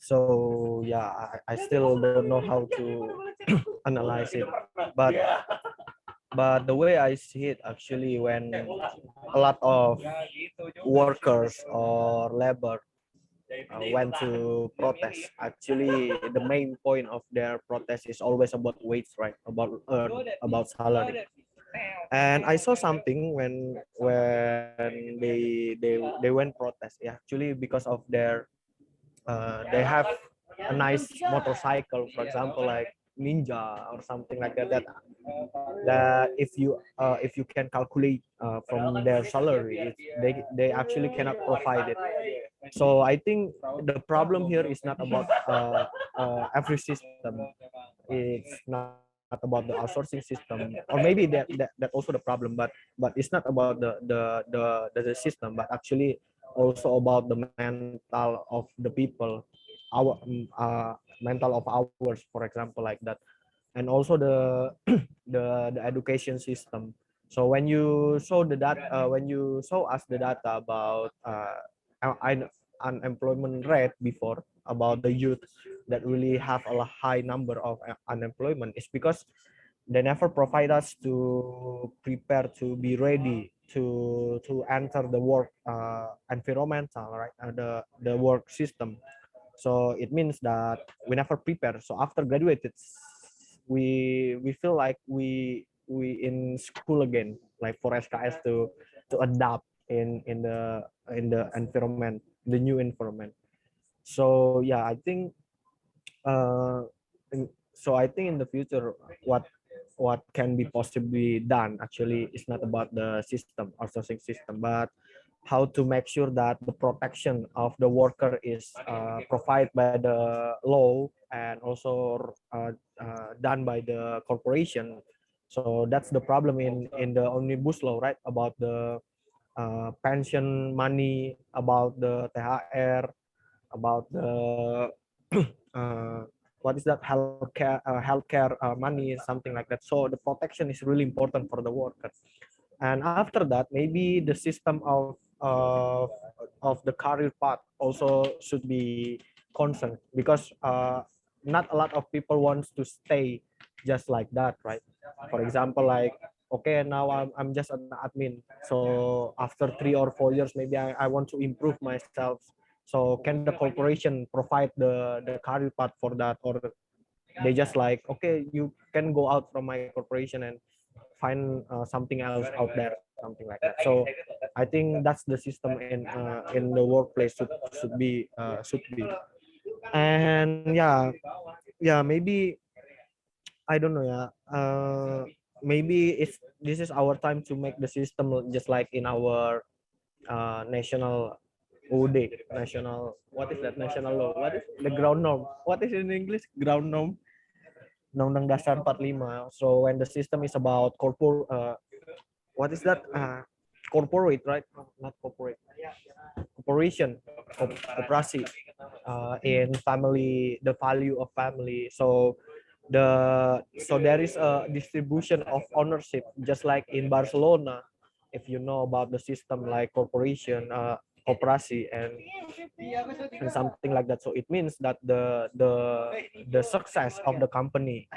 So yeah, I still don't know how to analyze it, but the way I see it, actually, when a lot of workers or labor went to protest, actually the main point of their protest is always about wage, right? About salary. And I saw something when they went protest, yeah, actually because of their they have a nice motorcycle, for example, like Ninja or something like that. That if you can calculate from their salary, they actually cannot provide it. So I think the problem here is not about every system. It's not about the outsourcing system, or maybe that also the problem. But it's not about the system, but actually also about the mental of the people, our mental of ours, for example, like that. And also the education system. So when you show us the data about unemployment rate before, about the youth that really have a high number of unemployment, is because they never provide us to prepare to be ready to enter the work environmental, right? The work system. So it means that we never prepare. So after graduated, we feel like we in school again, like for SKS to adapt in the environment, the new environment. So yeah, I think so I think in the future, what can be possibly done actually is not about the system, outsourcing system, but how to make sure that the protection of the worker is provided by the law, and also done by the corporation. So that's the problem in the omnibus law, right? About the pension money, about the THR, about the uh, what is that, healthcare money, something like that. So the protection is really important for the worker. And after that, maybe the system of the career path also should be concerned, because not a lot of people wants to stay just like that, right? For example, like, okay, now I'm just an admin, so after 3 or 4 years, maybe I want to improve myself. So can the corporation provide the career path for that, or they just like, okay, you can go out from my corporation and find something else out there, something like that. So I think that's the system in the workplace should be. And yeah, maybe I don't know, yeah, maybe it's this is our time to make the system just like in our national OD, national, what is that, national law, what is the ground norm, what is in English, ground norm, Undang-Undang Dasar 45. So when the system is about what is that, corporate, right? Not corporate, corporation, operasi, in family, the value of family. So there is a distribution of ownership, just like in Barcelona. If you know about the system, like corporation, cooperation and something like that. So it means that the success of the company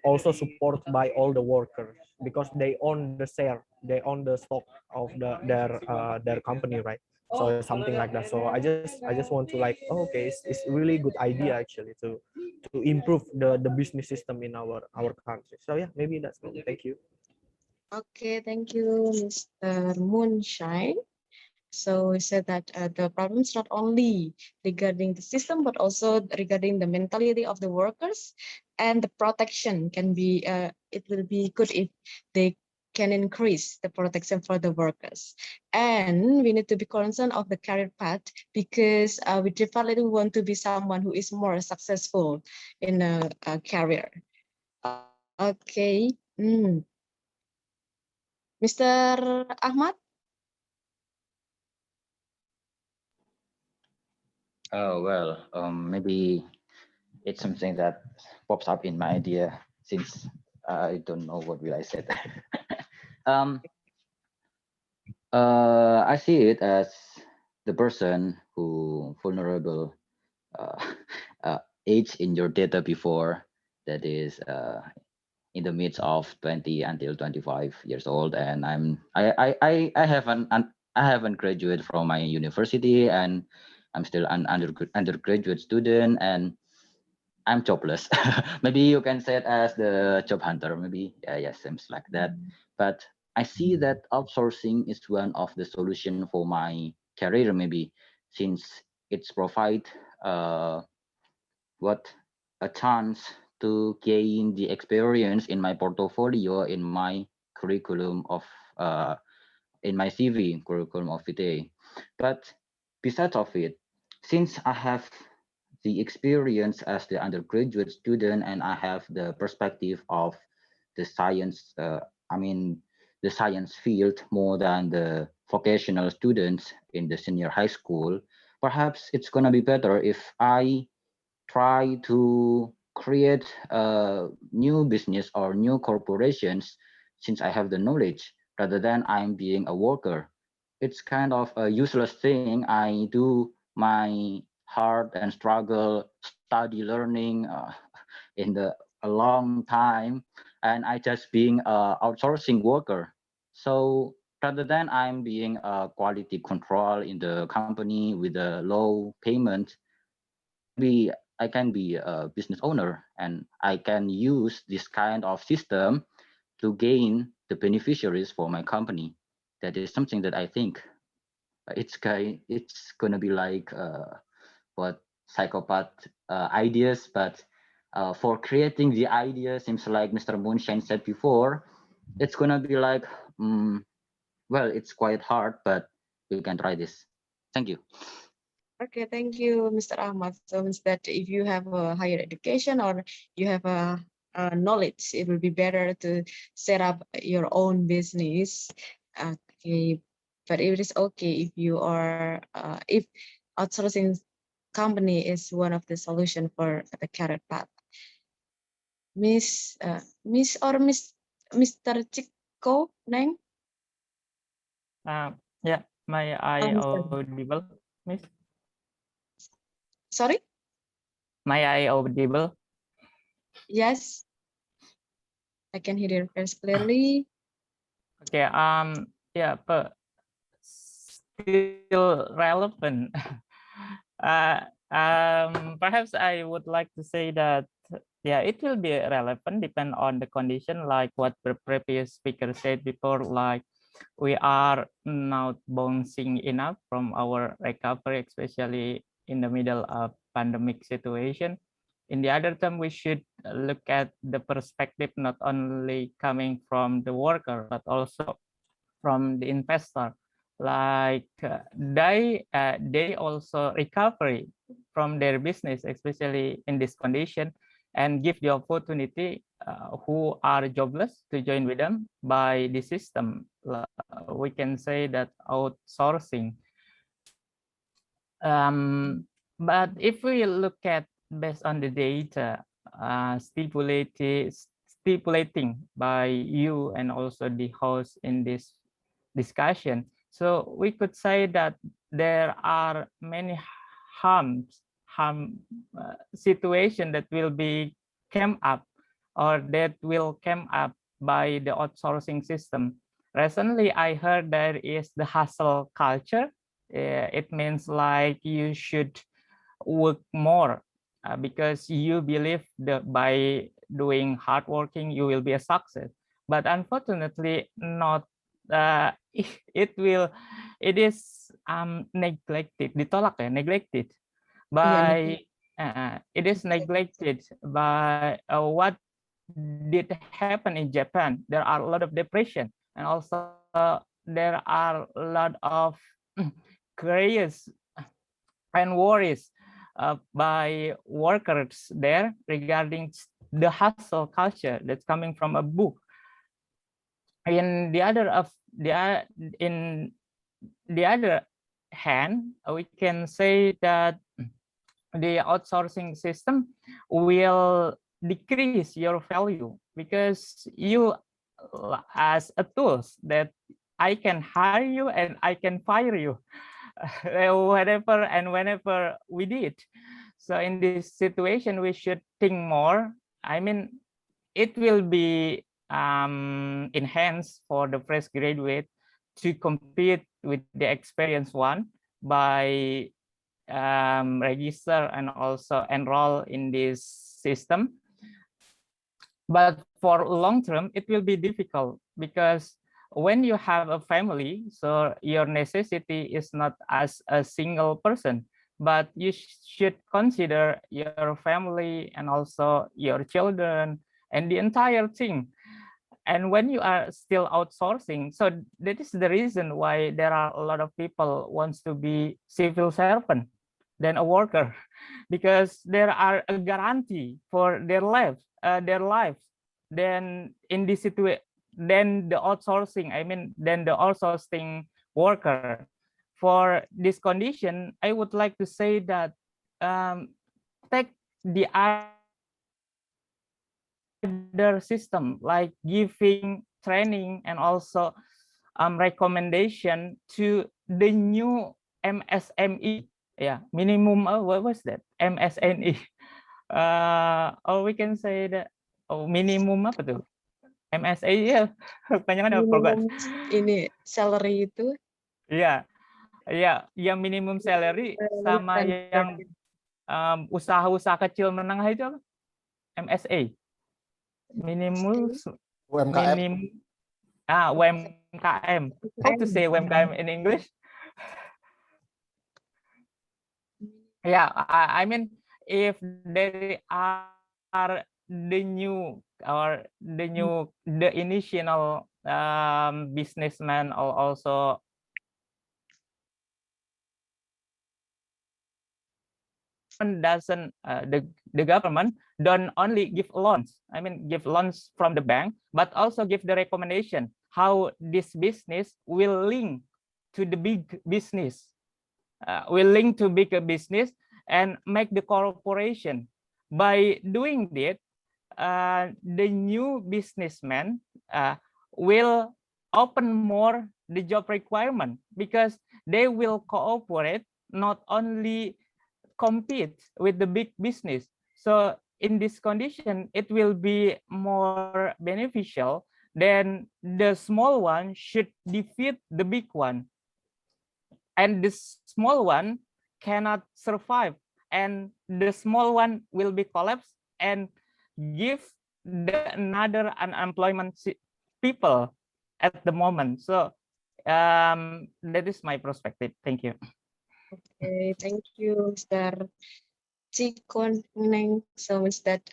also supported by all the workers because they own the share, they own the stock of their company, right? So something like that. So I just want to like, oh, okay, it's really good idea actually to improve the business system in our country. So yeah, maybe that's all. Thank you. Okay, thank you, Mr. Moonshine. So we said that the problem is not only regarding the system, but also regarding the mentality of the workers, and the protection can be, it will be good if they can increase the protection for the workers. And we need to be concerned of the career path because we definitely want to be someone who is more successful in a career. Okay. Mr. Ahmad? Oh, well, maybe it's something that pops up in my idea since I don't know what will I say. um, I see it as the person who vulnerable uh, age in your data before, that is in the midst of 20 until 25 years old, and I haven't graduated from my university, and I'm still an undergraduate student, and I'm jobless. Maybe you can say it as the job hunter, maybe. Yeah, seems like that. But I see that outsourcing is one of the solution for my career, maybe, since it's provide uh, what a chance to gain the experience in my portfolio, in my curriculum of in my CV curriculum of VTA. But besides of it, since I have the experience as the undergraduate student and I have the perspective of the science, I mean, the science field more than the vocational students in the senior high school, perhaps it's going to be better if I try to create a new business or new corporations since I have the knowledge rather than I'm being a worker. It's kind of a useless thing. I do my hard and struggle study learning in the a long time, and I just being a outsourcing worker. So rather than I'm being a quality control in the company with a low payment, maybe I can be a business owner and I can use this kind of system to gain the beneficiaries for my company. That is something that I think it's gonna be like what psychopath ideas, but for creating the idea, seems like Mr. Moonshine said before, it's gonna be like, well, it's quite hard, but we can try this. Thank you. Okay, thank you, Mr. Ahmad. So means that if you have a higher education or you have a knowledge, it will be better to set up your own business. Okay, but it is okay if you are if outsourcing company is one of the solution for the career path. Miss or Miss Mr. Chico Neng? Yeah, my I Mr. audible, Miss? Sorry? My I audible? Yes, I can hear your voice clearly. Okay, yeah, but still relevant. Perhaps I would like to say that, yeah, it will be relevant depend on the condition, like what the previous speaker said before, like we are not bouncing enough from our recovery, especially in the middle of pandemic situation. In the other term, we should look at the perspective not only coming from the worker, but also from the investor. Like they also recovery from their business, especially in this condition, and give the opportunity who are jobless to join with them by the system. We can say that outsourcing. But if we look at based on the data stipulating by you and also the host in this discussion, So we could say that there are many harm situation that will be came up or that will come up by the outsourcing system. Recently, I heard there is the hustle culture. It means like you should work more because you believe that by doing hard working, you will be a success. But unfortunately, not. It is neglected, ditolak ya, neglected by it is neglected by what did happen in Japan. There are a lot of depression, and also there are a lot of careers and worries by workers there regarding the hustle culture that's coming from a book. In the other hand, we can say that the outsourcing system will decrease your value because you as a tools that I can hire you and I can fire you whatever and whenever we did. So in this situation, we should think more. I mean, it will be enhanced for the fresh graduate to compete with the experienced one by register and also enroll in this system. But for long term, it will be difficult because when you have a family, so your necessity is not as a single person, but you should consider your family and also your children and the entire thing. And when you are still outsourcing, so that is the reason why there are a lot of people wants to be civil servant than a worker, because there are a guarantee for their life, then in this situation, then the outsourcing, then the outsourcing worker. For this condition, I would like to say that take the other system like giving training and also recommendation to the new MSME, minimum what was that, MSNE, or we can say that minimum apa tuh, MSA ya, panjangan apa? Ini salary itu yang minimum salary sama yang usaha-usaha kecil menengah itu apa? MSA, minimum UMKM. UMKM. How to say UMKM in English? I mean, if they are the new or the initial businessman or also doesn't the government don't only give loans, give loans from the bank, but also give the recommendation how this business will link to the big business, will link to bigger business and make the corporation. By doing that, the new businessman will open more the job requirement because they will cooperate, not only compete with the big business. So in this condition, it will be more beneficial than the small one should defeat the big one. And the small one cannot survive, and the small one will be collapsed and give the another unemployment people at the moment. So that is my perspective. Thank you. Okay, thank you, Mr. Chikon Neng. So it's that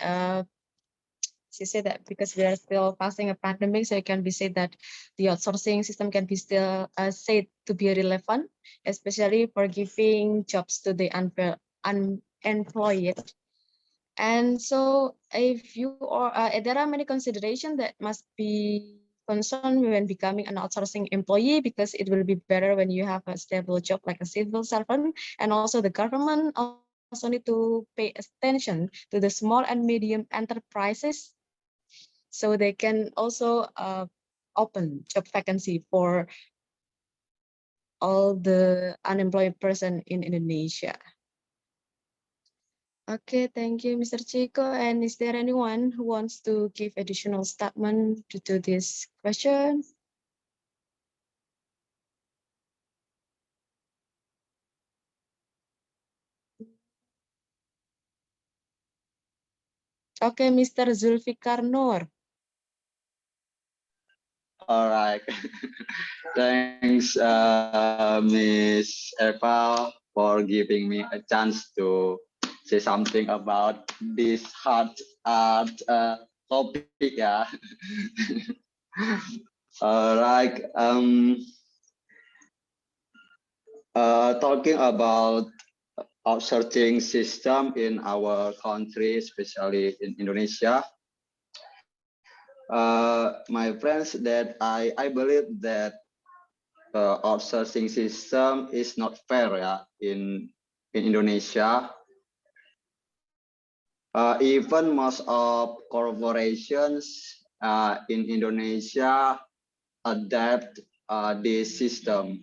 she said that because we are still passing a pandemic, so it can be said that the outsourcing system can be still said to be relevant, especially for giving jobs to the unemployed. And so if you are, there are many considerations that must be concerned when becoming an outsourcing employee, because it will be better when you have a stable job like a civil servant, and also the government also need to pay attention to the small and medium enterprises, so they can also open job vacancy for all the unemployed person in Indonesia. Okay, thank you, Mr. Chico. And is there anyone who wants to give additional statement to this question? Okay, Mr. Zulfikar Noor. All right. Thanks, Miss Eva, for giving me a chance to say something about this hard art topic. Yeah. All right. Talking about outsourcing system in our country, especially in Indonesia. My friends, that I believe that outsourcing system is not fair, yeah, in Indonesia. Even most of corporations in Indonesia adapt this system.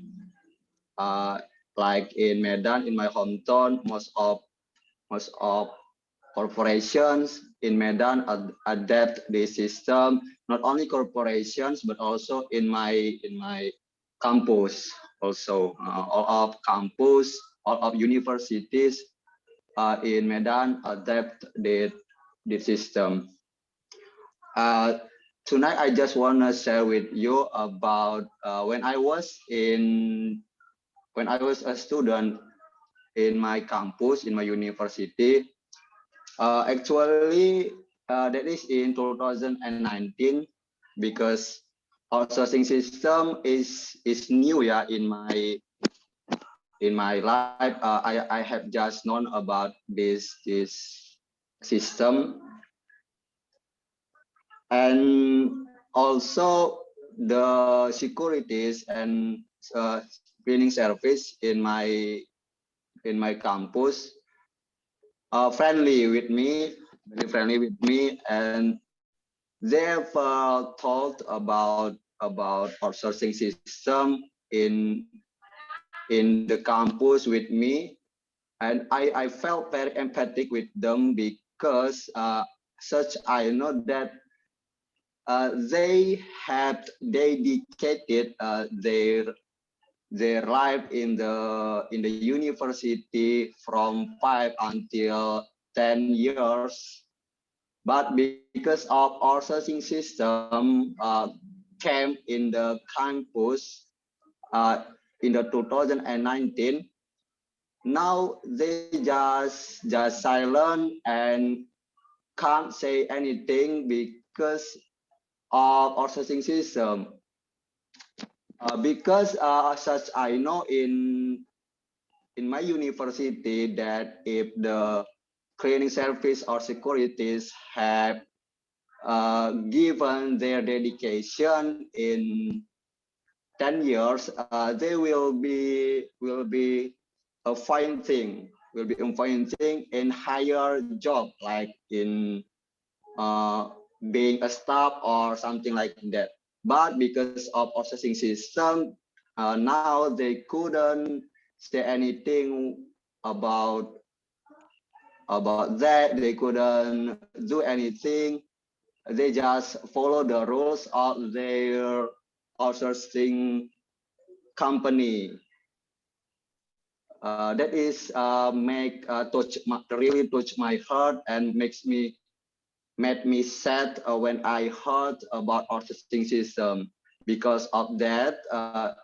Like in Medan, in my hometown, most of corporations in Medan adapt this system. Not only corporations, but also in my campus. Also, all of campus, all of universities in Medan adapt the system. Tonight, I just want to share with you about when I was a student in my campus, in my university. Actually, that is in 2019, because outsourcing system is new, yeah, in my life. I have just known about this system, and also the securities and cleaning service in my campus friendly with me, very friendly with me, and they've told about outsourcing system in the campus with me, and I felt very empathic with them, because such I know that they had dedicated their life in the university from 5 until 10 years, but because of our outsourcing system came in the campus in the 2019, now they just silent and can't say anything because of our outsourcing system. Because such I know in my university that if the cleaning service or securities have given their dedication in 10 years, they will be a fine thing, in higher job, like in being a staff or something like that. But because of processing system, now they couldn't say anything about that. They couldn't do anything. They just follow the rules of their outsourcing company. That is really touch my heart and made me sad when I heard about outsourcing system. Because of that,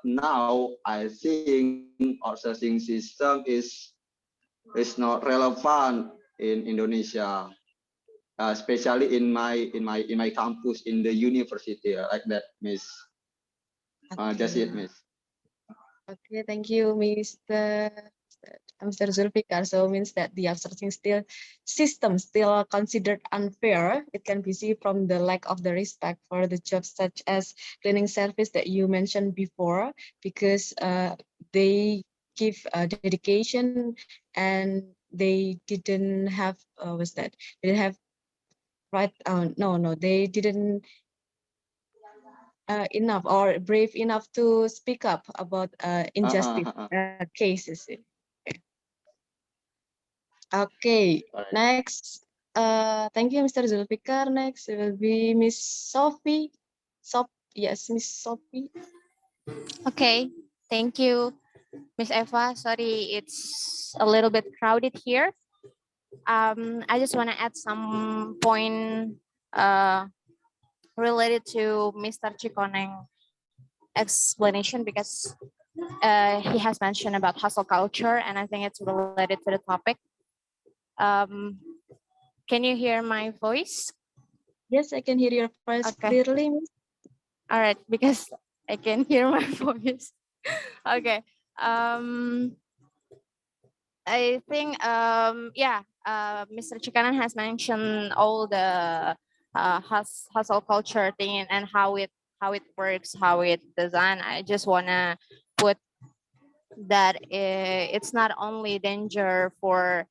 now I think outsourcing system is not relevant in Indonesia, especially in my campus, in the university, like that, Miss. That's it, Miss. Okay, thank you, Mr. Zulfikar. So means that the outsourcing system still considered unfair. It can be seen from the lack of the respect for the jobs such as cleaning service that you mentioned before, because they give dedication and they didn't have they didn't have right. No, they didn't enough or brave enough to speak up about injustice Uh-huh. cases. Okay, Alright. next. Thank you, Mr. Zulfikar. Next it will be Miss Sophie. Yes, Miss Sophie. Okay, thank you, Miss Eva. Sorry, it's a little bit crowded here. I just want to add some point related to Mr. Chikoneng explanation because he has mentioned about hustle culture, and I think it's related to the topic. Um, can you hear my voice? Yes, I can hear your voice clearly, Miss. All right, because I can hear my voice. Okay. I think Mr. Chikanan has mentioned all the hustle culture thing and how it works, how it designed. I just wanna put that it's not only danger for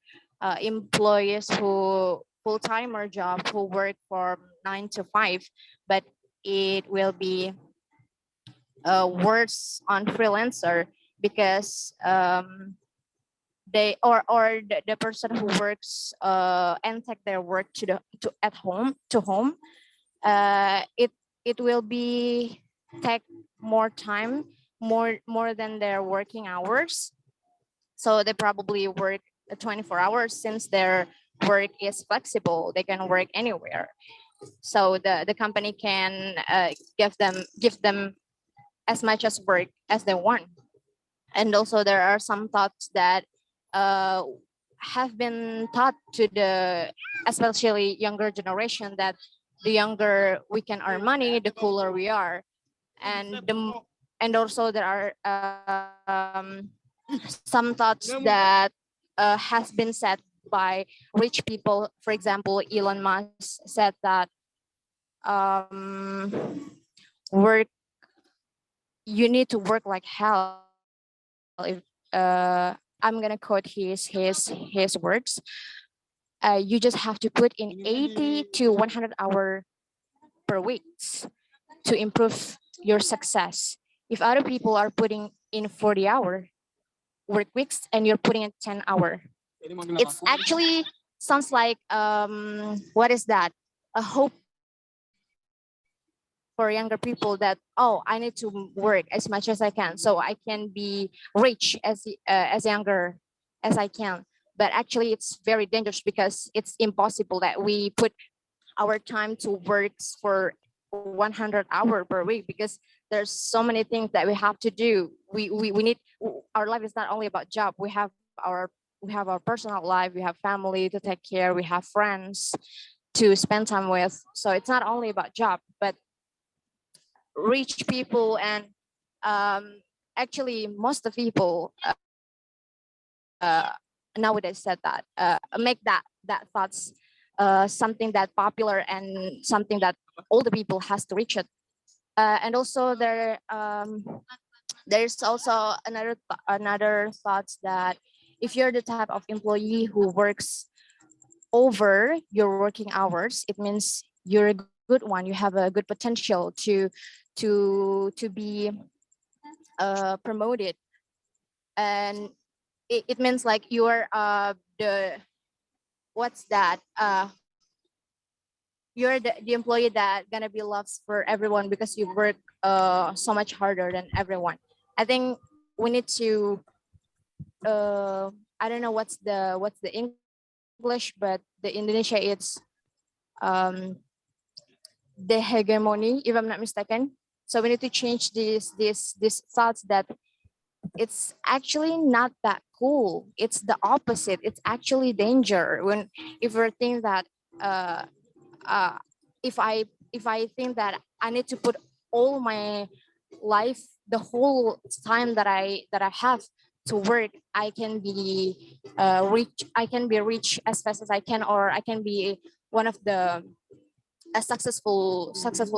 employees who full-timer job who work from 9 to 5, but it will be worse on freelancer because they or the person who works and take their work to at home to home, it will be take more time, more than their working hours, so they probably work 24 hours since their work is flexible. They can work anywhere, so the company can give them as much as work as they want. And also there are some thoughts that uh, have been taught to the especially younger generation that the younger we can earn money, the cooler we are. And also there are some thoughts that has been said by rich people. For example, Elon Musk said that work you need to work like hell. If I'm gonna quote his words, you just have to put in 80 to 100 hour per week to improve your success. If other people are putting in 40-hour work weeks and you're putting in 10-hour, it's actually sounds like what is that? A hope for younger people that, oh, I need to work as much as I can so I can be rich as younger as I can. But actually it's very dangerous because it's impossible that we put our time to work for 100 hour per week because there's so many things that we have to do. We need, our life is not only about job. We have our personal life, we have family to take care, we have friends to spend time with. So it's not only about job, but rich people and actually most of the people nowadays said that make that thoughts something that popular and something that all the people has to reach it. And also there's also another thoughts that if you're the type of employee who works over your working hours, it means you're a good one. You have a good potential to be promoted, and it means like you are the what's that you're the employee that gonna be loved for everyone because you work so much harder than everyone. I think we need to I don't know what's the English, but the Indonesia it's the hegemony, if I'm not mistaken. So we need to change these thoughts that it's actually not that cool. It's the opposite. It's actually danger. When if we think that uh, uh, if I think that I need to put all my life, the whole time that I have to work, I can be rich. I can be rich as fast as I can, or I can be one of the a successful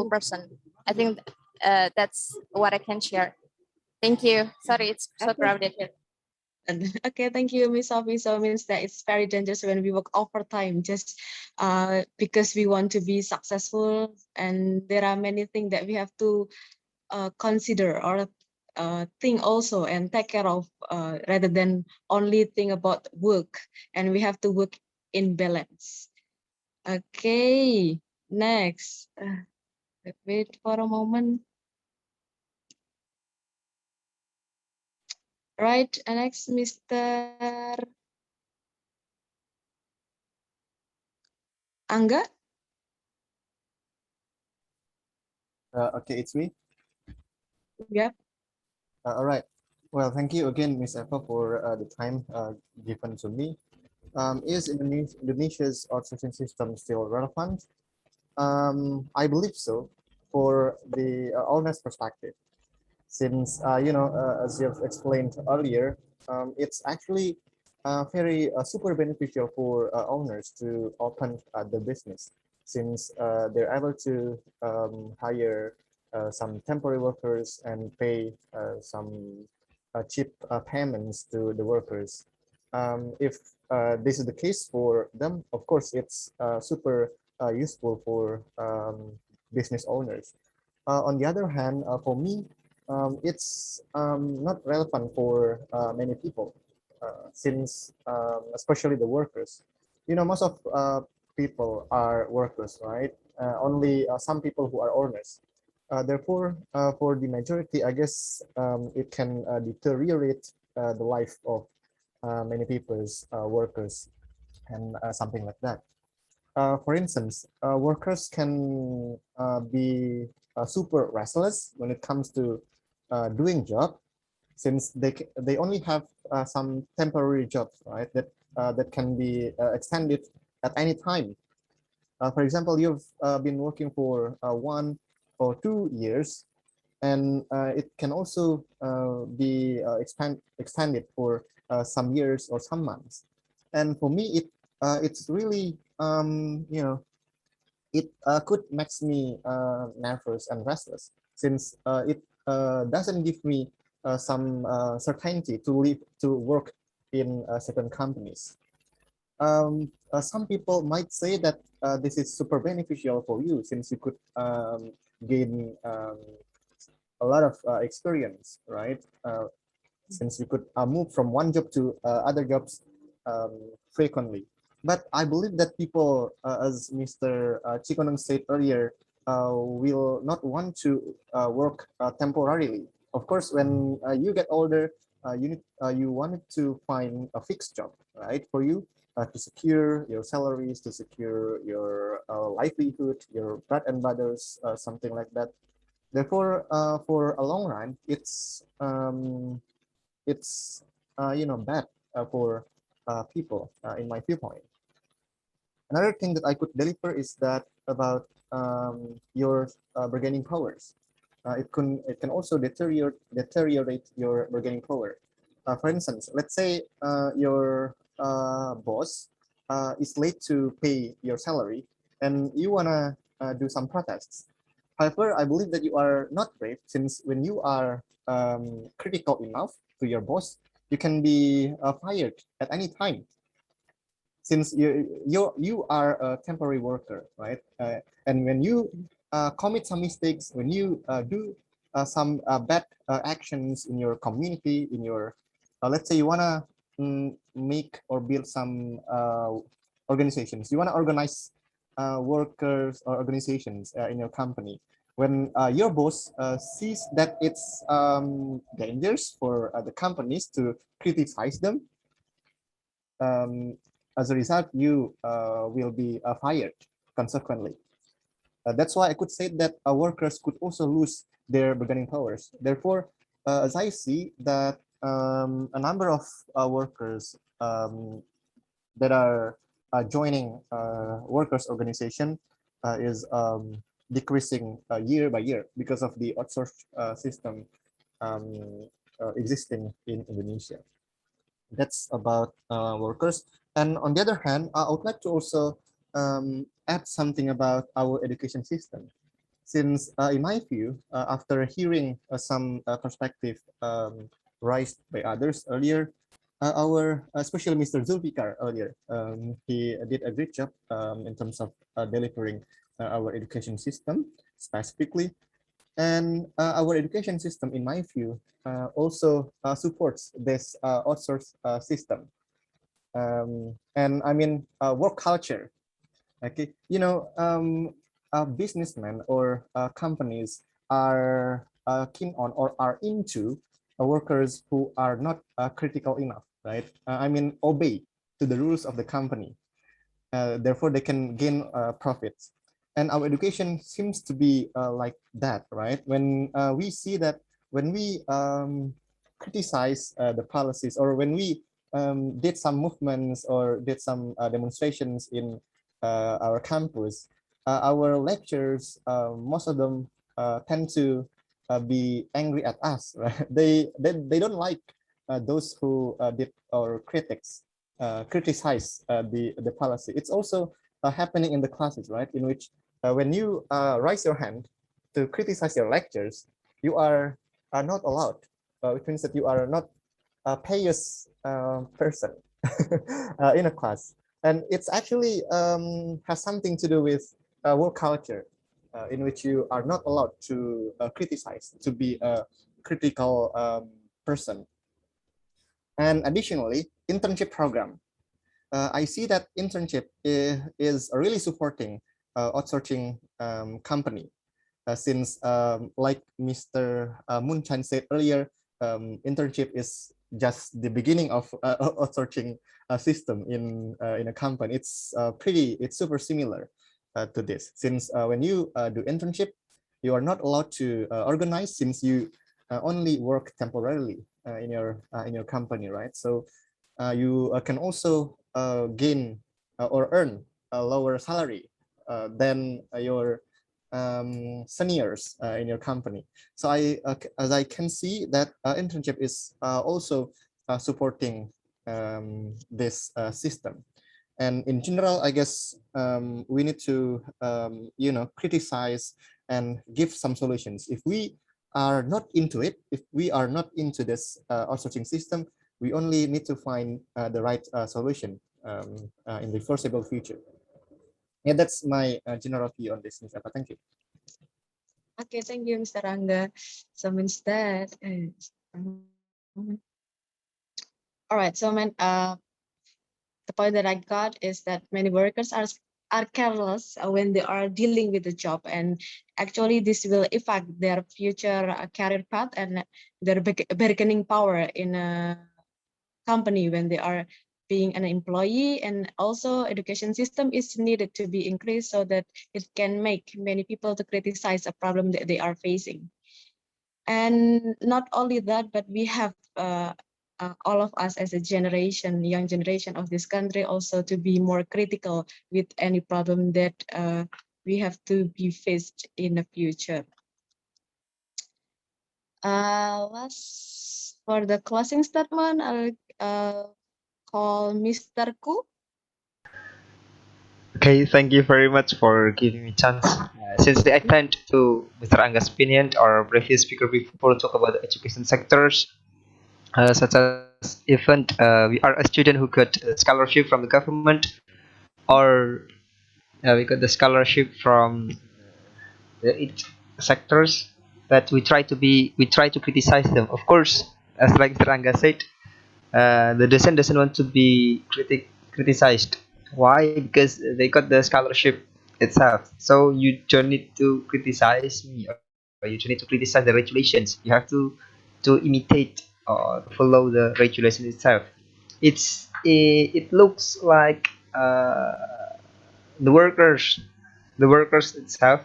person. I think that's what I can share. Thank you. Sorry, it's so Okay. crowded here. And okay, thank you, Miss Sophie. So it means that it's very dangerous when we work overtime just because we want to be successful, and there are many things that we have to consider or think also and take care of rather than only think about work, and we have to work in balance. Okay, next. Wait for a moment. Right, next, Mr. Angga. Okay, it's me. Yeah. All right. Well, thank you again, Miss Eva, for the time given to me. Is Indonesia's outsourcing system still relevant? I believe so, for the owner's perspective, since as you've explained earlier, it's actually very super beneficial for owners to open the business, since they're able to hire some temporary workers and pay some cheap payments to the workers. If this is the case for them, of course, it's super useful for business owners. On the other hand, for me, it's not relevant for many people, since especially the workers. Most of people are workers, right? Only some people who are owners. Therefore, for the majority, I guess it can deteriorate the life of many people's workers and something like that. For instance, workers can be super restless when it comes to doing job, since they only have some temporary jobs, right? That can be extended at any time. For example, you've been working for 1 or 2 years, and it can also be extended for some years or some months. And for me, it's really it could makes me nervous and restless, since it doesn't give me some certainty to live to work in certain companies. Some people might say that this is super beneficial for you, since you could gain a lot of experience, right? Since you could move from one job to other jobs frequently. But I believe that people, as Mr. Chikonong said earlier, will not want to work temporarily. Of course, when you get older, you wanted to find a fixed job, right? For you to secure your salaries, to secure your livelihood, your bread and butters, something like that. Therefore, for a long run, it's bad for people in my viewpoint. Another thing that I could deliver is that about your bargaining powers. It can also deteriorate your bargaining power. For instance, let's say your boss is late to pay your salary, and you wanna do some protests. However, I believe that you are not brave, since when you are critical enough to your boss, you can be fired at any time, since you are a temporary worker, right? And when you commit some mistakes, when you do some bad actions in your community, in your let's say you wanna make or build some organizations, you wanna organize workers or organizations in your company. When your boss sees that it's dangerous for the companies to criticize them, as a result, you will be fired consequently. That's why I could say that workers could also lose their bargaining powers. Therefore, as I see that a number of workers that are joining workers organization is decreasing year by year because of the outsourced system existing in Indonesia. That's about workers. And on the other hand, I would like to also add something about our education system. Since in my view, after hearing some perspective raised by others earlier, our especially Mr. Zulfikar earlier, he did a great job in terms of delivering our education system specifically. And our education system, in my view, also supports this outsource system. And I mean, work culture. Okay, you know, businessmen or companies are keen on or are into workers who are not critical enough, right? I mean, obey to the rules of the company. Therefore, they can gain profits. And our education seems to be like that, right? When we see that when we criticize the policies, or when we did some movements or did some demonstrations in our campus, our lecturers, most of them tend to be angry at us, right? They don't like those who did or criticize the policy. It's also happening in the classes, right? In which when you raise your hand to criticize your lectures, you are not allowed, which means that you are not a pious person in a class. And it's actually has something to do with work culture, in which you are not allowed to criticize, to be a critical person. And additionally, internship program. I see that internship is really supporting outsourcing company, since like Mr. Moonshine said earlier, internship is just the beginning of outsourcing system in a company. It's it's super similar to this, since when you do internship, you are not allowed to organize, since you only work temporarily in your company, right? So you can also gain or earn a lower salary than your seniors in your company. So as I can see that internship is also supporting this system. And in general, I guess we need to criticize and give some solutions. If we are not into it, if we are not into this outsourcing system, we only need to find the right solution in the foreseeable future. Yeah, that's my general view on this, Ms. Eva. Thank you. Okay, thank you, Mr. Rangga. So means that. All right. So the point that I got is that many workers are careless when they are dealing with the job, and actually this will affect their future career path and their bargaining power in a company when they are being an employee. And also education system is needed to be increased so that it can make many people to criticize a problem that they are facing. And not only that, but we have all of us as a generation, young generation of this country, also to be more critical with any problem that we have to be faced in the future. Last, for the closing statement, I'll call Mr. Ku. Okay, thank you very much for giving me chance. Since I attend to Mr. Angga's opinion or previous speaker before talk about the education sectors, such as even we are a student who got a scholarship from the government, or we got the scholarship from the each sectors, but we try to criticize them. Of course, as like Mr. Angga said, the docent doesn't want to be criticized. Why? Because they got the scholarship itself. So you don't need to criticize me, or you don't need to criticize the regulations. You have to imitate or follow the regulation itself. It looks like the workers the workers itself.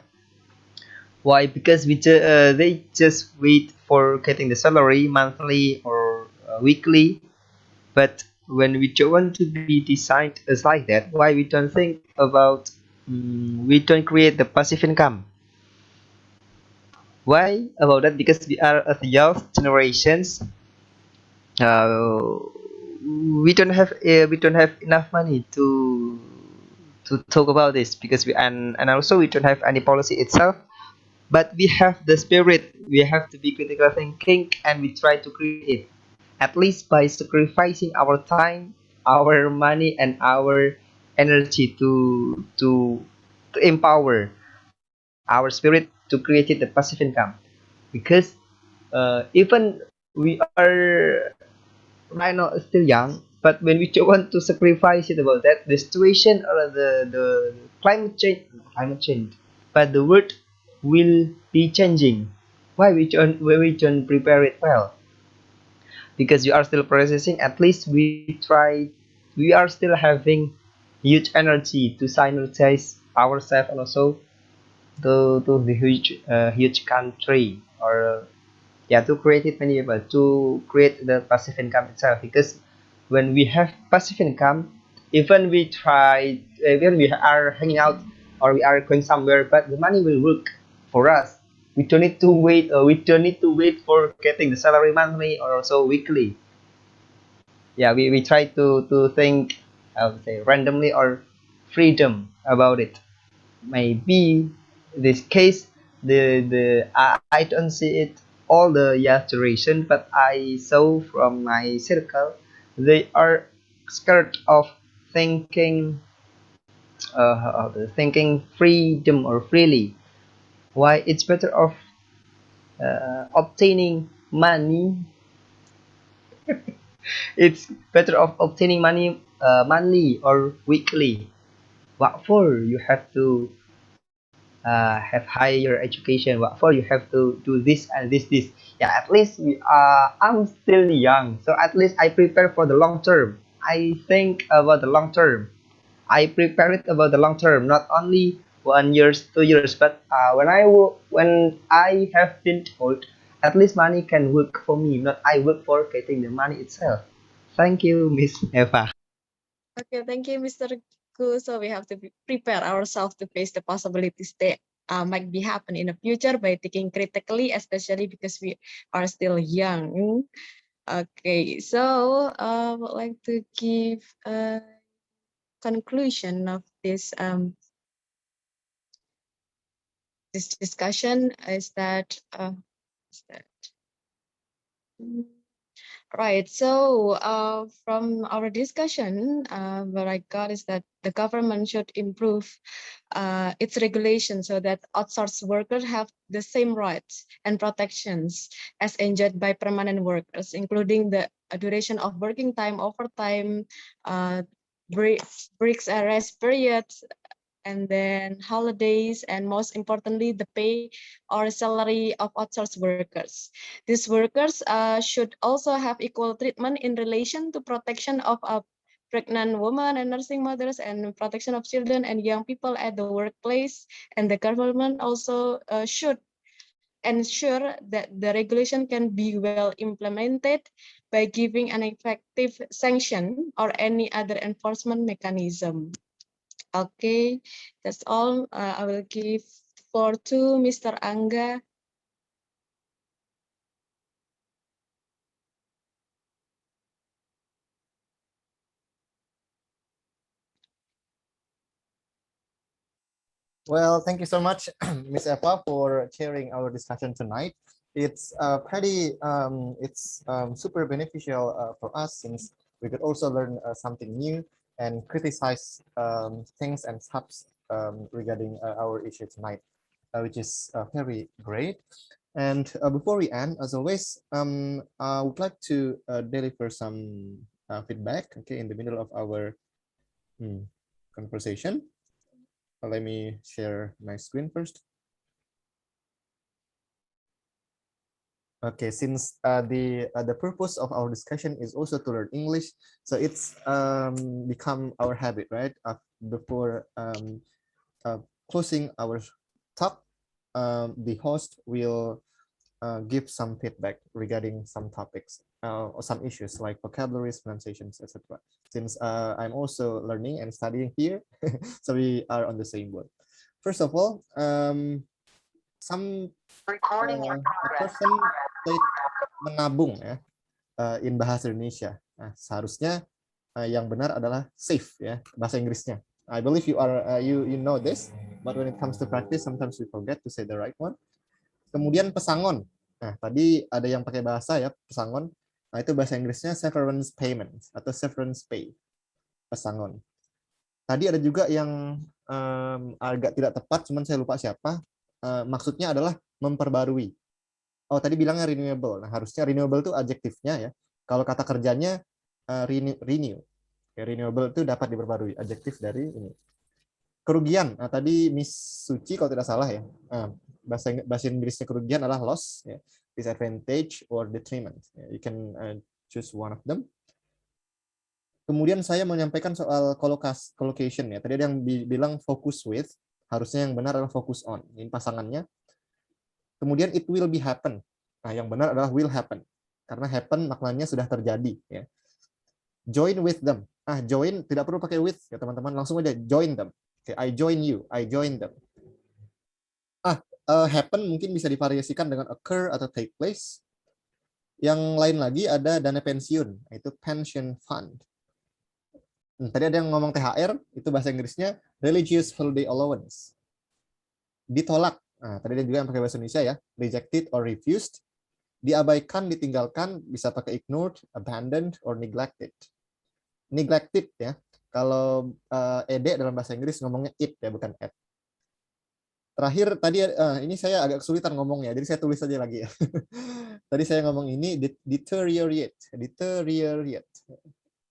Why? Because they just wait for getting the salary monthly or weekly. But when we don't want to be designed as like that, why we don't think about we don't create the passive income? Why about that? Because we are a young generations. Uh, we don't have enough money to talk about this, because and also we don't have any policy itself. But we have the spirit. We have to be critical thinking, and we try to create it. at least by sacrificing our time, our money, and our energy to empower our spirit to create the passive income. Because even we are right now still young, but when we want to sacrifice it about that, the situation or the climate change, but the world will be changing. Why we don't prepare it well? Because you are still processing. At least we are still having huge energy to synergize ourselves and also to the huge country or yeah to create it many people to create the passive income itself. Because when we have passive income, even we try even we are hanging out or we are going somewhere, but the money will work for us. We don't need to wait, we don't need to wait for getting the salary monthly or also weekly. Yeah, we try to think, I would say, randomly or freedom about it. Maybe this case, I don't see it all the year duration, but I saw from my circle they are scared of thinking thinking freedom or freely. Why it's better of obtaining money. It's better of obtaining money monthly or weekly. What for you have to have higher education? What for you have to do this and this? Yeah, at least I'm still young, so at least I prepare for the long term. I think about the long term. I prepare it about the long term, not only 1 year, 2 years, but when I have been old, at least money can work for me, not I work for getting the money itself. Thank you, Miss Eva. Okay, thank you, Mr. Gu. So we have to prepare ourselves to face the possibilities that might be happen in the future by thinking critically, especially because we are still young. Okay, so I would like to give a conclusion of this discussion is that right. So from our discussion, what I got is that the government should improve its regulation so that outsourced workers have the same rights and protections as enjoyed by permanent workers, including the duration of working time, overtime, breaks and rest periods, and then holidays, and most importantly, the pay or salary of outsourced workers. These workers should also have equal treatment in relation to protection of pregnant women and nursing mothers and protection of children and young people at the workplace. And the government also should ensure that the regulation can be well implemented by giving an effective sanction or any other enforcement mechanism. Okay, that's all. I will give floor to Mr. Angga. Well, thank you so much, Miss Eva, for sharing our discussion tonight. It's super beneficial for us, since we could also learn something new and criticize things and stuff regarding our issue tonight, which is very great. And before we end, as always, I would like to deliver some feedback, okay, in the middle of our conversation. Let me share my screen first. Okay, since the purpose of our discussion is also to learn English, so it's become our habit, right? Before closing our talk, the host will give some feedback regarding some topics or some issues like vocabularies, pronunciations, etc. Since I'm also learning and studying here, so we are on the same boat. First of all, some person said menabung ya in bahasa Indonesia. Nah, seharusnya yang benar adalah save ya bahasa Inggrisnya. I believe you are you know this, but when it comes to practice, sometimes we forget to say the right one. Kemudian pesangon. Nah, tadi ada yang pakai bahasa ya pesangon. Nah, itu bahasa Inggrisnya severance payment atau severance pay, pesangon. Tadi ada juga yang agak tidak tepat, cuman saya lupa siapa. Maksudnya adalah memperbarui. Oh, tadi bilangnya renewable. Nah, harusnya renewable itu adjektifnya ya. Kalau kata kerjanya renew. Ya, renewable itu dapat diperbarui. Adjektif dari ini. Kerugian. Nah, tadi Miss Suci kalau tidak salah ya. Bahasa Inggrisnya kerugian adalah loss, ya. Disadvantage or detriment. Ya, you can choose one of them. Kemudian saya menyampaikan soal collocation ya. Tadi ada yang bilang focus with, harusnya yang benar adalah focus on. Ini pasangannya. Kemudian it will be happen. Nah, yang benar adalah will happen. Karena happen maknanya sudah terjadi ya. Join with them. Join tidak perlu pakai with ya teman-teman, langsung aja join them. Okay, I join you, I join them. Happen mungkin bisa divariasikan dengan occur atau take place. Yang lain lagi ada dana pensiun, itu pension fund. Tadi ada yang ngomong THR, itu bahasa Inggrisnya religious holiday allowance. Ditolak. Nah, tadi ada juga yang pakai bahasa Indonesia ya, rejected or refused. Diabaikan, ditinggalkan, bisa pakai ignored, abandoned, or neglected. Neglected ya. Kalau ed dalam bahasa Inggris ngomongnya it ya, bukan at. Terakhir tadi ini saya agak kesulitan ngomongnya, jadi saya tulis aja lagi ya. Tadi saya ngomong ini deteriorate,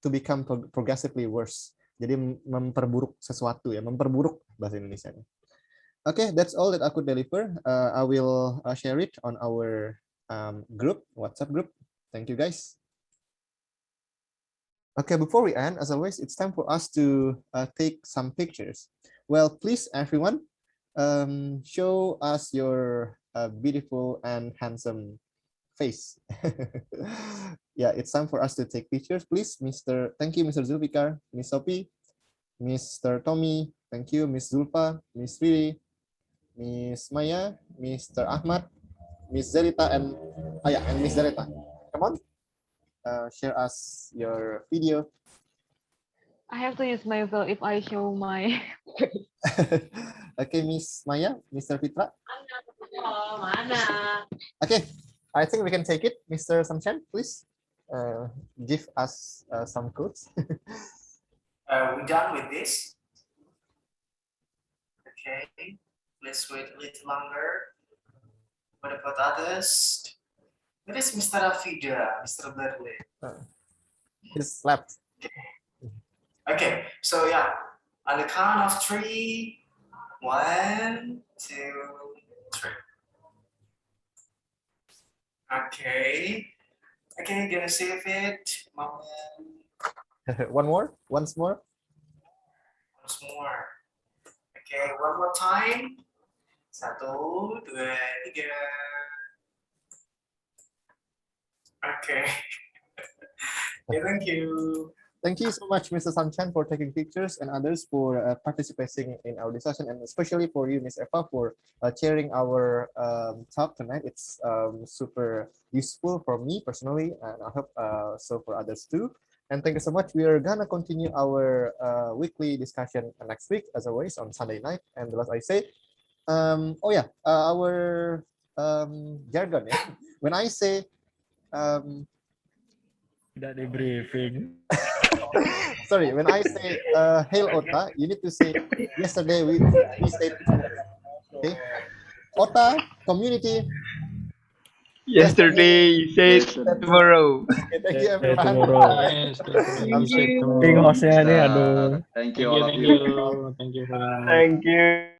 to become progressively worse. Jadi memperburuk sesuatu ya, memperburuk bahasa Indonesianya. Okay, that's all that I could deliver. I will share it on our group, WhatsApp group. Thank you guys. Okay, before we end, as always, it's time for us to take some pictures. Well, please, everyone, show us your beautiful and handsome face. Yeah, it's time for us to take pictures, please. Thank you, Mr. Zulfikar, Miss Sophie, Mr. Tommy, thank you, Miss Zulfa, Miss Riri, Miss Maya, Mr. Ahmad, Miss Zelita, and Miss Zelita. Come on, share us your video. I have to use my veil if I show my face. Okay, Miss Maya, Mr. Fitra. Okay, I think we can take it. Mr. Samchan, please give us some quotes. We're done with this. Okay, let's wait a little longer. What about others? Where is Mr. Afida, Mr. Berlin? He's left. Okay, so yeah, on the count of 3, 1, 2, 3. Okay, gonna save it. Once more. Once more. Okay, one more time. 1, 2, 3. Okay. Okay, thank you. Thank you so much, Mr. Samchan, for taking pictures and others for participating in our discussion, and especially for you, Ms. Eva, for chairing our talk tonight. It's super useful for me personally, and I hope so for others too. And thank you so much. We are gonna continue our weekly discussion next week, as always, on Sunday night. And as I say, our jargon. Yeah? When I say tidak di briefing. Sorry, when I say hail Ota, you need to say yesterday we said okay. Ota community. Yesterday said tomorrow. Okay, thank you everyone. Thank you. Hostnya nih, aduh. Thank you all of you. Thank you. Thank you.